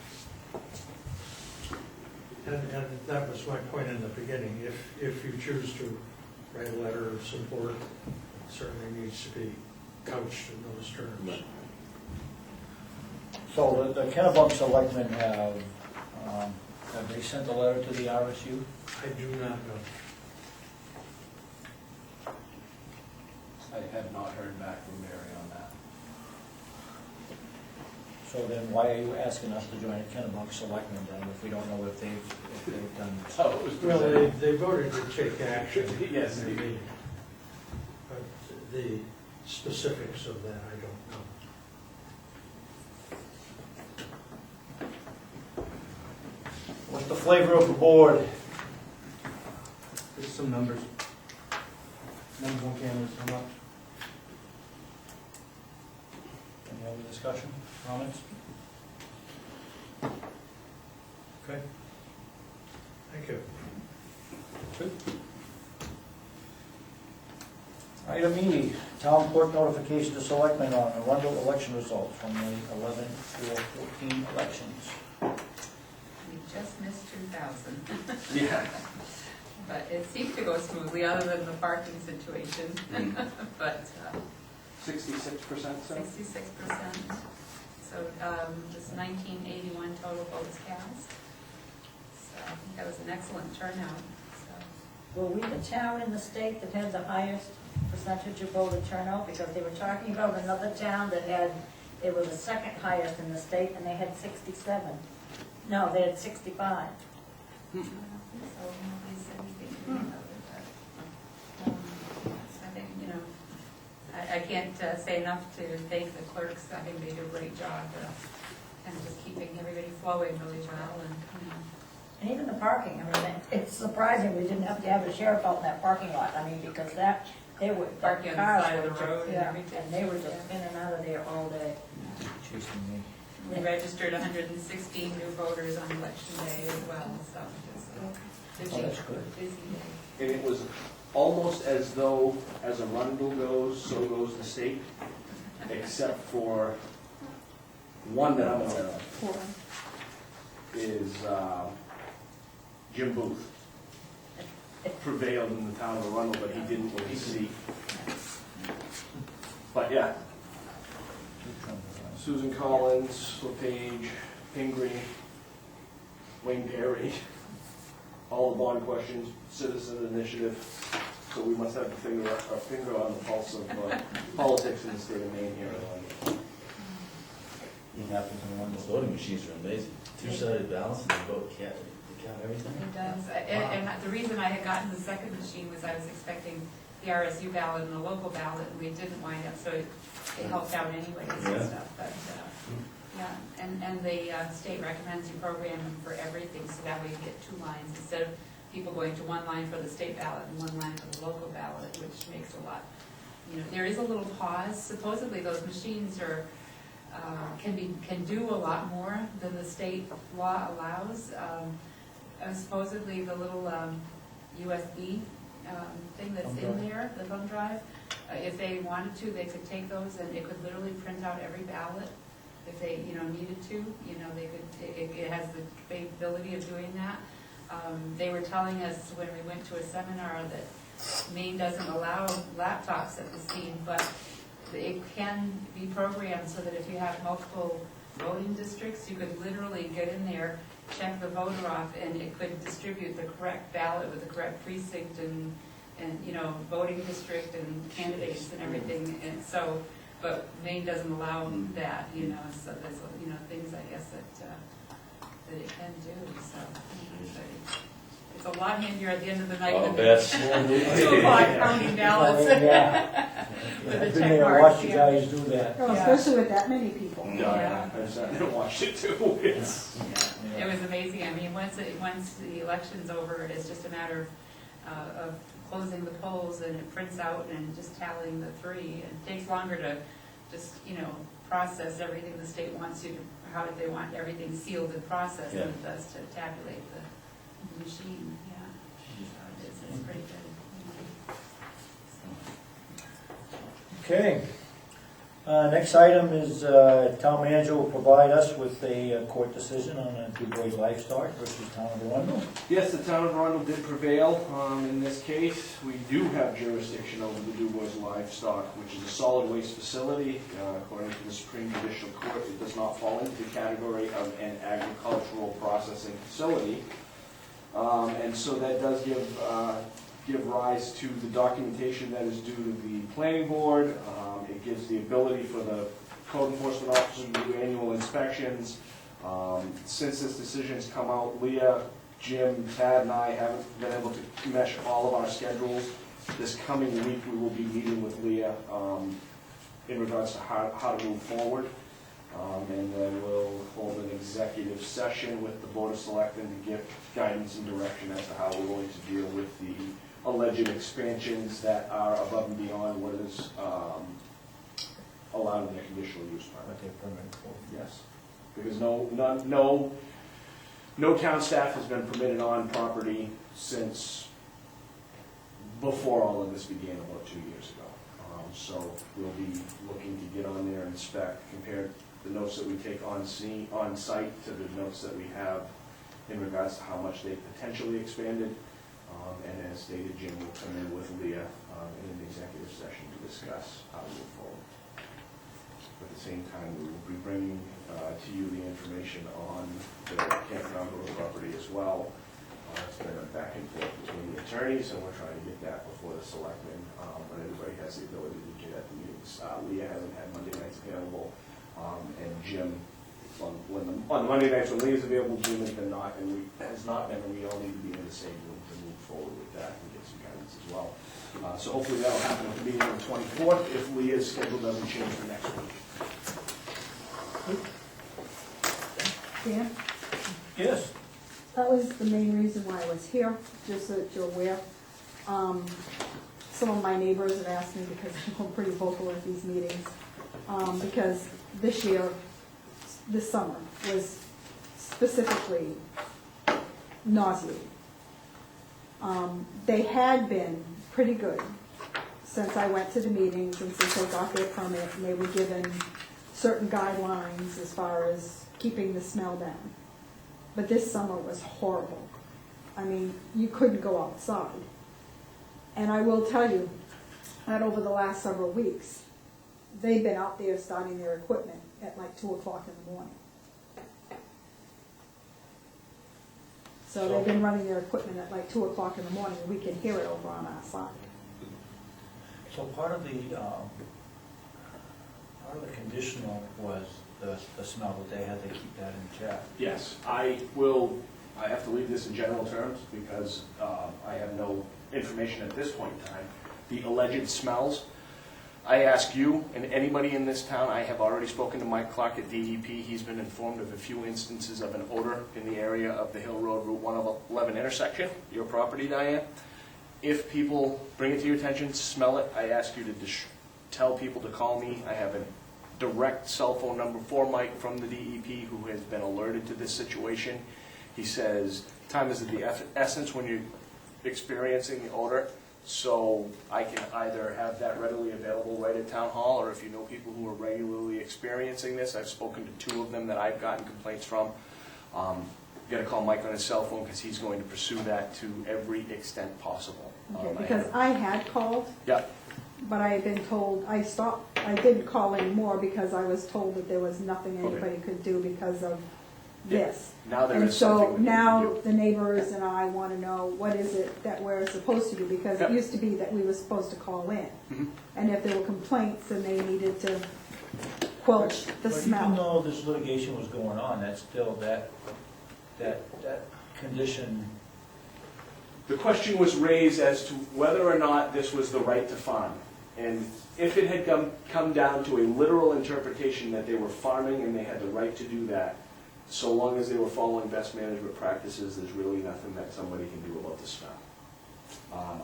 And that was my point in the beginning. If you choose to write a letter of support, it certainly needs to be couched in those terms. Right. So the Kennebunk Selectmen have they sent a letter to the RSU? I do not know. I have not heard back from Mary on that. So then why are you asking us to join the Kennebunk Selectmen then, if we don't know if they've done this? Oh, it was Well, presented. they voted to take action. Yes, in they their did. meeting. But the specifics of that, I don't know. What's the flavor of the board? There's some numbers. Numbers on cameras, how much? Any other discussion, comments? Okay. Thank you. Item E, town clerk notification to selectmen on Arundel election results from the 11/4/14 elections. We just missed 2,000. Yeah. But it seemed to go smoothly, other than the parking situation. But 66%, so? 66%. So just 1981 total votes cast. So I think that was an excellent turnout. So Were we the town in the state that had the highest percentage of voter turnout? Because they were talking about another town that had, they were the second highest in the state, and they had 67. No, they had 65. I don't think so. Nobody said anything to me about it. But, I think, you know, I can't say enough to thank the clerks. I think they do a great job kind of just keeping everybody flowing really well. And, you know. And even the parking, I mean, it's surprising we didn't have to have a sheriff out in that parking lot. I mean, because that, they were, Parking on the cars side of were the just- road and yeah, everything. and they were just in and out of there all day. Chasing me. We registered 116 new voters on election day as well, so just a busy, Oh, that's good. busy day. And it was almost as though, as Arundel goes, so goes the state, except for one that I'm aware of, is Jim Booth. Prevailed in the town of Arundel, but he didn't win his seat. But yeah, Susan Collins, LePage, Pingree, Wayne Perry, all the bond questions, citizen initiative. So we must have our finger on the pulse of politics in the state of Maine here. It happens in one The voting machines are amazing. Two-sided ballots and they vote, they count everything. It does. And the reason I had gotten the second machine was I was expecting the RSU ballot and the local ballot, and we didn't wind up, so it helped out anyways and Yeah. stuff. But, yeah, and the state recommends you program them for everything, so that way you get 2 lines instead of people going to 1 line for the state ballot and 1 line for the local ballot, which makes a lot, you know, there is a little pause. Supposedly those machines are, can do a lot more than the state law allows. Supposedly the little USB thing that's in there, the thumb drive, if they wanted to, they could take those and it could literally print out every ballot if they, you know, needed to. You know, they could. It has the capability of doing that. They were telling us when we went to a seminar that Maine doesn't allow laptops at the scene, but it can be programmed so that if you have multiple voting districts, you could literally get in there, check the voter off, and it could distribute the correct ballot with the correct precinct and you know, voting district and candidates and everything. And so, but Maine doesn't allow that, you know, so there's, you know, things I guess that it can do, so. It's a lot handier at the end of the night Oh, than that's. 2 o'clock counting ballots. Yeah. With the I've been check there, marks, watched you yeah. guys do that. Oh, Yeah. especially with that many people. No, Yeah. I didn't watch it too. It's, Yeah, it was amazing. I mean, once the election's over, it's just a matter of closing the polls and it prints out and just tallying the 3. And it takes longer to just, you know, process everything the state wants you to, how they want everything sealed and processed than it does to tabulate the machine, yeah. So it's pretty good. Okay. Next item is town manager will provide us with a court decision on a Du Bois livestock versus town of Arundel. Yes, the town of Arundel did prevail. In this case, we do have jurisdiction over the Du Bois livestock, which is a solid waste facility. According to the Supreme Judicial Court, it does not fall into the category of an agricultural processing facility. And so that does give rise to the documentation that is due to the planning board. It gives the ability for the code enforcement officer to do annual inspections. Since this decision's come out, Leah, Jim, Tad, and I haven't been able to mesh all of our schedules. This coming week, we will be meeting with Leah in regards to how to move forward. And then we'll hold an executive session with the Board of Selectmen to give guidance and direction as to how we're going to deal with the alleged expansions that are above and beyond what is allowed in the conditional use permit. What they're permitted for. Yes, because no town staff has been permitted on property since before all of this began about 2 years ago. So we'll be looking to get on there and inspect, compare the notes that we take on site to the notes that we have in regards to how much they potentially expanded. And as stated, Jim will come in with Leah in an executive session to discuss how to move forward. At the same time, we will be bringing to you the information on the campground road property as well. It's been a back and forth between the attorneys, and we're trying to get that before the selectmen, but everybody has the ability to get at the meetings. Leah hasn't had Monday nights available, and Jim, on the Monday nights when Leah's available, Jim has not been, and we all need to be in the same room to move forward with that and get some guidance as well. So hopefully that'll happen at the meeting on the 24th, if Leah's schedule doesn't change for next week. Dan, Yes. that was the main reason why I was here, just so that you're aware. Some of my neighbors have asked me, because I'm pretty vocal at these meetings, because this year, this summer, was specifically nauseating. They had been pretty good since I went to the meetings and since they got their permit, and they were given certain guidelines as far as keeping the smell down. But this summer was horrible. I mean, you couldn't go outside. And I will tell you that over the last several weeks, they've been out there starting their equipment at like 2 o'clock in the morning. So they've been running their equipment at like 2 o'clock in the morning, and we can hear it over on our side. So part of the conditional was the smell, that they had to keep that in check. Yes, I have to leave this in general terms because I have no information at this point in time. The alleged smells, I ask you and anybody in this town, I have already spoken to Mike Clark at DEP. He's been informed of a few instances of an odor in the area of the Hill Road Route 111 intersection, your property, Diane. If people bring it to your attention, smell it, I ask you to tell people to call me. I have a direct cell phone number for Mike from the DEP who has been alerted to this situation. He says time is of the essence when you're experiencing the odor, so I can either have that readily available right at Town Hall, or if you know people who are regularly experiencing this, I've spoken to 2 of them that I've gotten complaints from. You got to call Mike on his cell phone because he's going to pursue that to every extent possible. Okay, because I had called, Yeah. but I had been told, I didn't call anymore because I was told that there was nothing Okay. anybody could do because of this. Now there And is something so that you now can do. the neighbors and I want to know, what is it that we're supposed to do? Because it Yep. used to be that we were supposed to call in. Mhm. And if there were complaints, then they needed to quench the But even smell. though this litigation was going on, that's still that condition. The question was raised as to whether or not this was the right to farm. And if it had come down to a literal interpretation that they were farming and they had the right to do that, so long as they were following best management practices, there's really nothing that somebody can do about the smell.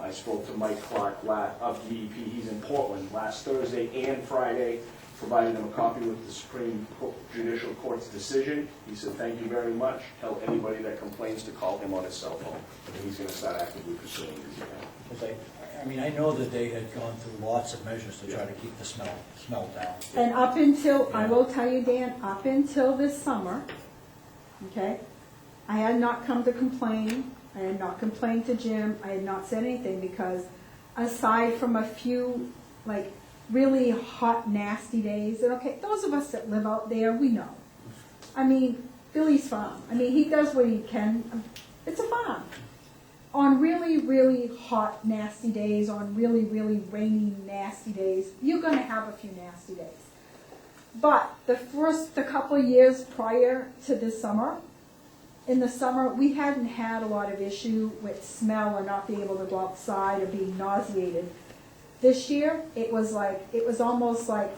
I spoke to Mike Clark of DEP, he's in Portland, last Thursday and Friday. provided him a copy with the Supreme Judicial Court's decision. He said, thank you very much. Tell anybody that complains to call him on his cell phone. And he's gonna start actively pursuing these again. Because I mean, I know that they had gone through lots of measures to try to keep the smell down. And up until, I will tell you, Dan, up until this summer, okay, I had not come to complain. I had not complained to Jim. I had not said anything because aside from a few, like, really hot, nasty days, and okay, those of us that live out there, we know. I mean, Billy's farm. I mean, he does what he can. It's a farm. On really, really hot, nasty days, on really, really rainy, nasty days, you're going to have a few nasty days. But the couple of years prior to this summer, in the summer, we hadn't had a lot of issue with smell or not being able to go outside or being nauseated. This year, it was almost like,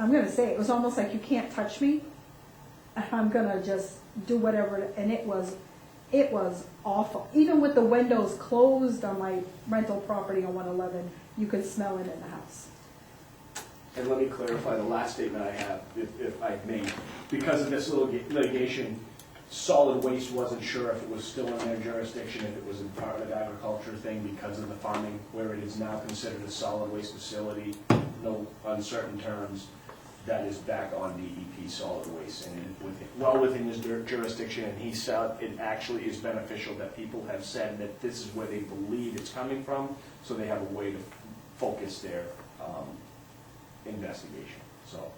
I'm going to say, it was almost like you can't touch me. I'm going to just do whatever, and it was awful. Even with the windows closed on my rental property on 111, you could smell it in the house. And let me clarify the last statement I have, if I may. Because of this litigation, solid waste wasn't sure if it was still in their jurisdiction, if it was a Department of Agriculture thing because of the farming, where it is now considered a solid waste facility, no uncertain terms. That is back on DEP solid waste and well within his jurisdiction, and he said it actually is beneficial that people have said that this is where they believe it's coming from, so they have a way to focus their investigation. So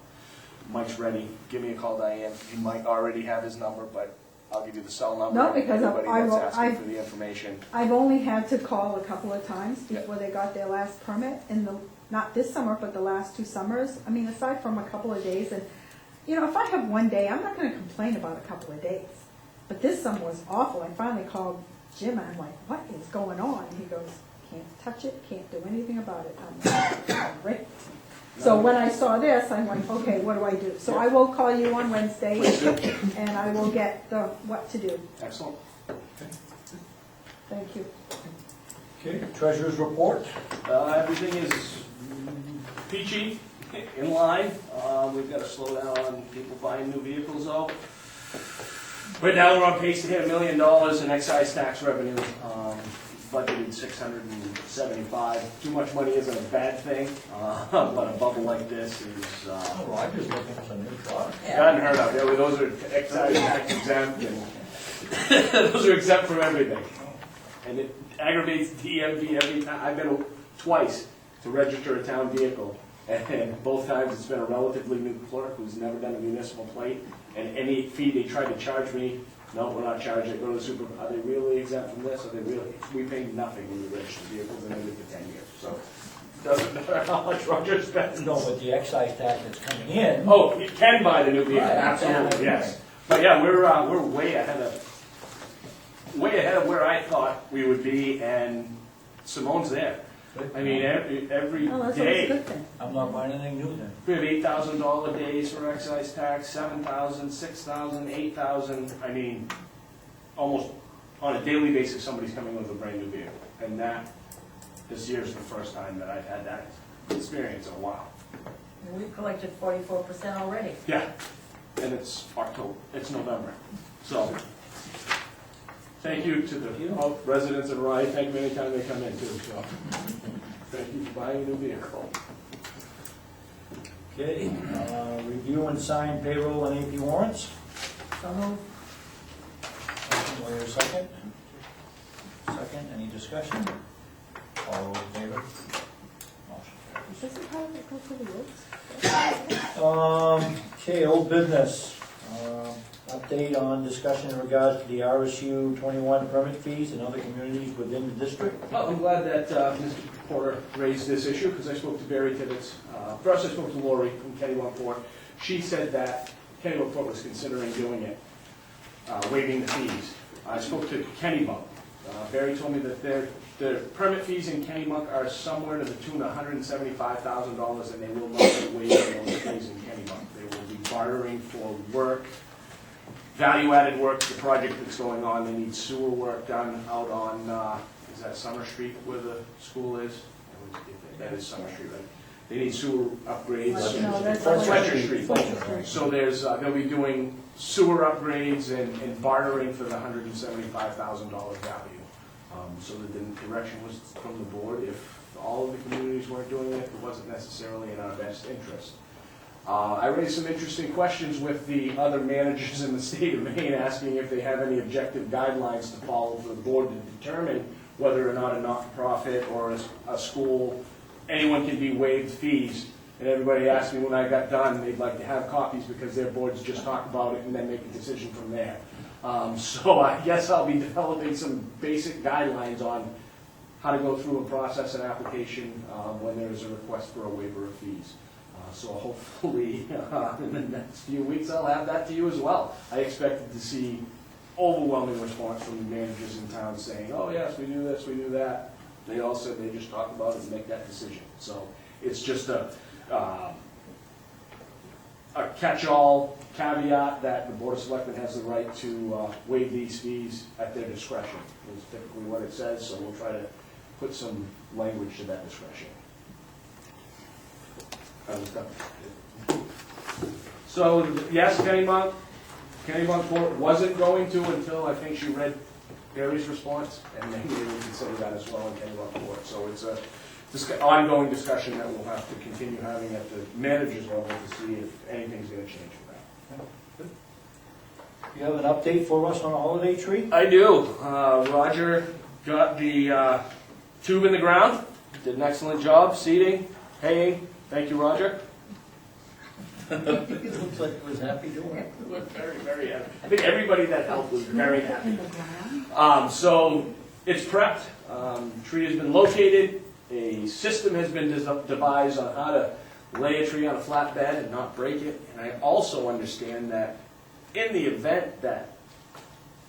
Mike's ready. Give me a call, Diane. You might already have his number, but I'll give you the cell number. No, because Anybody that's asking for the information. I've only had to call a couple of times before they got their last permit not this summer, but the last 2 summers. I mean, aside from a couple of days, and you know, if I have one day, I'm not going to complain about a couple of days. But this summer was awful. I finally called Jim, and I'm like, what is going on? And he goes, can't touch it, can't do anything about it. I'm like, great. So when I saw this, I'm like, okay, what do I do? So I will call you on Wednesday, and I will get what to do. Excellent. Thank you. Okay, treasurer's report. Everything is peachy, in line. We've got to slow down on people buying new vehicles though. Right now we're on pace to hit $1 million in excise tax revenue. Budgeted 675. Too much money isn't a bad thing, but a bubble like this is Roger's looking for some new truck. unheard of. Yeah, those are excise tax exempt, and those are exempt from everything. And it aggravates DMV every time. I've been twice to register a town vehicle, and both times it's been a relatively new clerk who's never done a municipal plate, and any fee they tried to charge me, no, we're not charging it, go to the super, are they really exempt from this? Are they really? We pay nothing when we register vehicles, and they live for 10 years, so it doesn't matter how much Roger spends. No, but the excise tax that's coming in. Oh, you can buy the new vehicle, Right, absolutely, yeah. yes. But yeah, we're way ahead of where I thought we would be, and Simone's there. I mean, every Oh, that's always a day, good thing. I'm not buying anything new then. we have $8,000 days for excise tax, 7,000, 6,000, 8,000. I mean, almost on a daily basis, somebody's coming with a brand new vehicle. And this year's the first time that I've had that experience in a while. And we've collected 44% already. Yeah, and it's November. So, thank you to the residents of Rye. Thank them anytime they come in too, so. Thank you for buying a new vehicle. Okay, review and sign payroll and AP warrants. So moved. Motion, do I hear a second? Second, any discussion? All those in favor? Motion carries. Is this how it goes to the woods? Okay, old business. Update on discussion in regards to the RSU 21 permit fees in other communities within the district. Well, I'm glad that Mr. Porter raised this issue, because I spoke to Barry Tibbetts. First, I spoke to Lori from Kennebunkport. She said that Kennebunkport was considering doing it, waiving the fees. I spoke to Kennebunk. Barry told me that their permit fees in Kennebunk are somewhere to the tune of $175,000, and they will not be waiving those fees in Kennebunk. They will be bartering for work, value-added work, the project that's going on. They need sewer work done out on, is that Summer Street where the school is? That is Summer Street, right? They need sewer upgrades. No, that's Fletcher Street. Fletcher Street. So there's, they'll be doing sewer upgrades and bartering for the $175,000 value. So the direction was from the board, if all of the communities weren't doing it, it wasn't necessarily in our best interest. I raised some interesting questions with the other managers in the state of Maine, asking if they have any objective guidelines to follow for the board to determine whether or not a not-for-profit or a school, anyone can be waived fees. And everybody asked me when I got done, they'd like to have copies because their boards just talk about it and then make a decision from there. So I guess I'll be developing some basic guidelines on how to go through and process an application when there is a request for a waiver of fees. So hopefully in the next few weeks I'll have that to you as well. I expected to see overwhelming response from the managers in town saying, oh yes, we do this, we do that. They all said they just talk about it and make that decision. So it's just a catch-all caveat that the Board of Selectmen has the right to waive these fees at their discretion, is typically what it says, so we'll try to put some language to that discretion. So, yes, Kennybunk Court wasn't going to until I think she read Barry's response, and then we would consider that as well in Kennybunk Court. So it's a ongoing discussion that we'll have to continue having at the manager's level to see if anything's going to change with that. You have an update for us on the holiday tree? I do. Roger got the tube in the ground, did an excellent job, seeding, haying. Thank you, Roger. It looks like he was happy doing it. Very, very happy. I think everybody that helped was very happy. So it's prepped. Tree has been located. A system has been devised on how to lay a tree on a flat bed and not break it. And I also understand that in the event that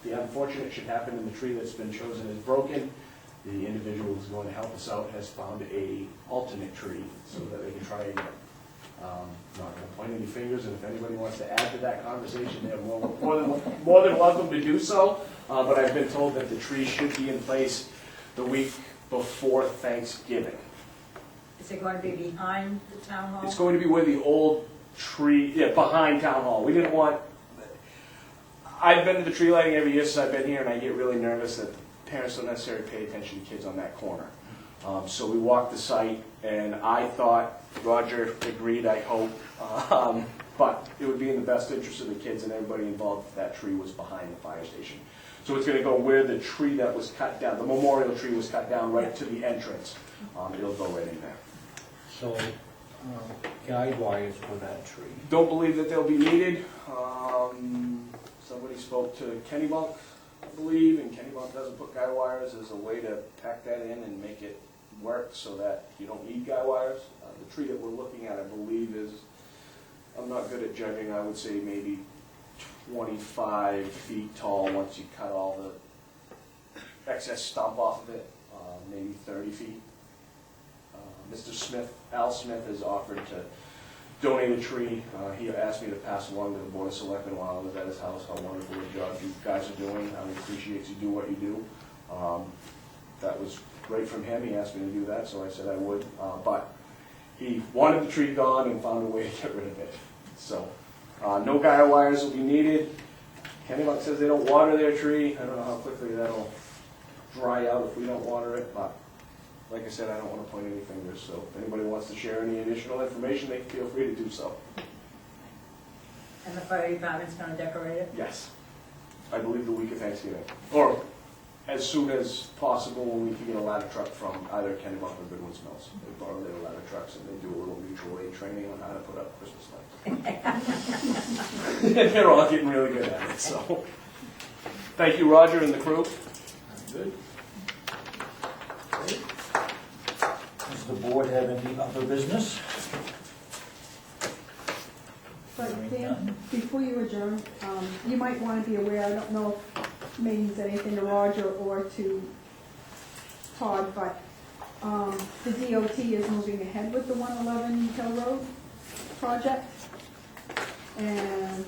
the unfortunate should happen and the tree that's been chosen is broken, the individual who's going to help us out has found a alternate tree so that they can try again. Not going to point any fingers, and if anybody wants to add to that conversation, they're more than welcome to do so. But I've been told that the tree should be in place the week before Thanksgiving. Is it going to be behind the town hall? It's going to be where the old tree, behind town hall. We didn't want. I've been to the tree lighting every year since I've been here, and I get really nervous that parents don't necessarily pay attention to kids on that corner. So we walked the site, and I thought, Roger agreed, I hope, but it would be in the best interest of the kids and everybody involved if that tree was behind the fire station. So it's going to go where the tree that was cut down, the memorial tree was cut down right to the entrance. It'll go right in there. So, guide wires for that tree. Don't believe that they'll be needed. Somebody spoke to Kennybunk, I believe, and Kennybunk doesn't put guy wires as a way to pack that in and make it work so that you don't need guy wires. The tree that we're looking at, I believe, is, I'm not good at judging, I would say maybe 25 feet tall once you cut all the excess stump off of it, maybe 30 feet. Mr. Smith, Al Smith, has offered to donate a tree. He asked me to pass along to the Board of Selectmen while I was at his house how wonderful a job you guys are doing. I appreciate you do what you do. That was great from him. He asked me to do that, so I said I would. But he wanted the tree gone and found a way to get rid of it. So no guy wires will be needed. Kennybunk says they don't water their tree. I don't know how quickly that'll dry out if we don't water it, but like I said, I don't want to point any fingers, so if anybody wants to share any additional information, they can feel free to do so. And the fire department's going to decorate it? Yes. I believe the week of Thanksgiving. Or as soon as possible when we can get a ladder truck from either Kennybunk or Goodwin's Mills. They borrow their ladder trucks and they do a little mutual aid training on how to put up Christmas lights. They're all getting really good at it, so. Thank you, Roger and the crew. Good. Does the board have any other business? But Dan, before you adjourn, you might want to be aware, I don't know if it means anything to Roger or to Todd, but the DOT is moving ahead with the 111 Hill Road project. And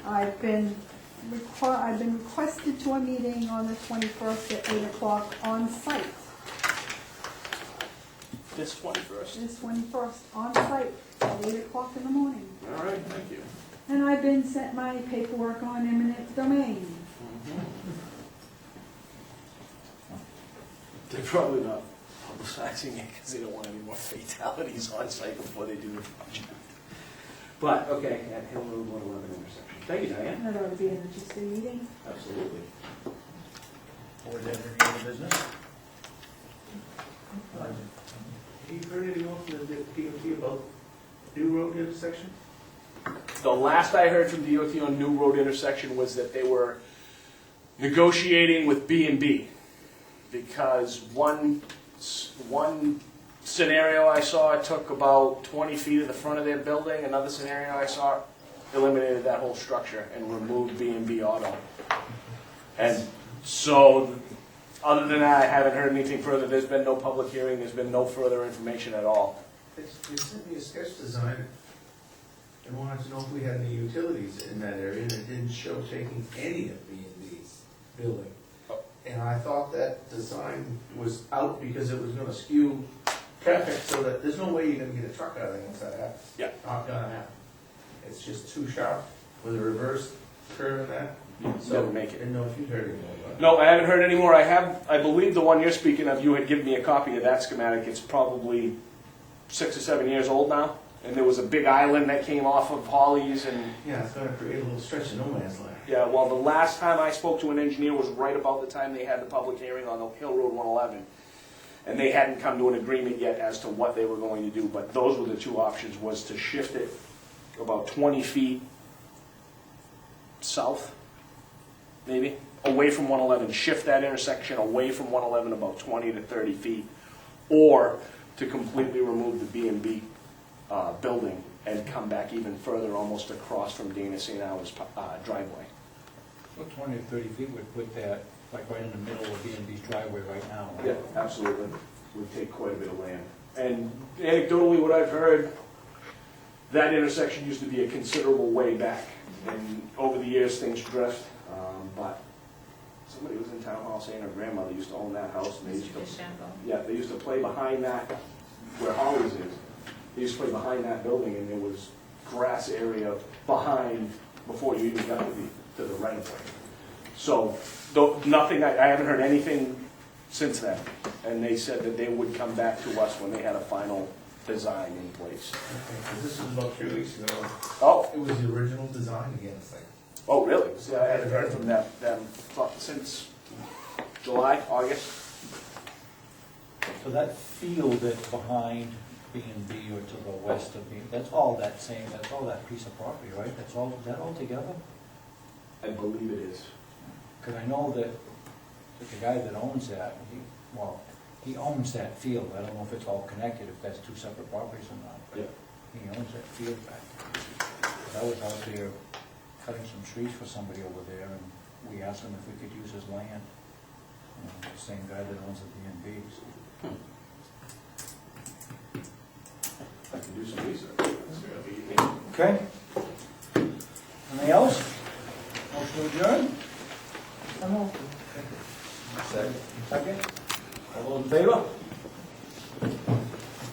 I've been requested to a meeting on the 21st at 8 o'clock on site. This 21st. This 21st, on site at 8 o'clock in the morning. All right, thank you. And I've been sent my paperwork on eminent domain. They're probably not publicizing it because they don't want any more fatalities on site before they do the project. But, okay, at Hill Road 111 intersection. Thank you, Diane. That ought to be an interesting meeting. Absolutely. Board have any other business? Have you heard any more from the DOT about new road intersection? The last I heard from DOT on New Road intersection was that they were negotiating with B&B because one scenario I saw took about 20 feet of the front of their building. Another scenario I saw eliminated that whole structure and removed B&B Auto. And so, other than that, I haven't heard anything further. There's been no public hearing. There's been no further information at all. They sent me a sketch design and wanted to know if we had any utilities in that area, and it didn't show taking any of B&B's building. And I thought that design was out because it was gonna skew traffic so that there's no way you're gonna get a truck out of there once that happens. Yeah. Not gonna happen. It's just too sharp with a reverse curve in that. So Never make it. Didn't know if you'd heard anything about it. No, I haven't heard any more. I believe the one you're speaking of, you had given me a copy of that schematic. It's probably 6 or 7 years old now. And there was a big island that came off of Holly's and, Yeah, it's gonna create a little stretch of no man's land. yeah, well, the last time I spoke to an engineer was right about the time they had the public hearing on the Hill Road 111. And they hadn't come to an agreement yet as to what they were going to do, but those were the two options, was to shift it about 20 feet south, maybe, away from 111, shift that intersection away from 111 about 20 to 30 feet, or to completely remove the B&B building and come back even further, almost across from Dana St. Hour's driveway. So 20 or 30 feet would put that like right in the middle of B&B's driveway right now. right? Yeah, absolutely. Would take quite a bit of land. And anecdotally, what I've heard, that intersection used to be a considerable way back. And over the years, things drift. But somebody was in town hall saying her grandmother used to own that house. And they used to, yeah, they used to play behind that, where Holly's is. They used to play behind that building, and there was grass area behind before you even got to the right of way. So, nothing, I haven't heard anything since then. And they said that they would come back to us when they had a final design in place. Okay, 'cause this was about 3 weeks ago. Oh, It was the original design again, it's like, oh, really? See, I haven't heard from them since July, August. So that field that's behind B&B or to the west of B, that's all that piece of property, right? Is that all together? I believe it is. Because I know that the guy that owns that, he owns that field. I don't know if it's all connected, if that's two separate properties or not. But Yeah. he owns that field back there. I was out there cutting some trees for somebody over there, and we asked him if we could use his land. The same guy that owns the B&Bs. I can do some research. That's gonna be- Okay. Anything else? Motion to adjourn? So moved. Second. All those in favor?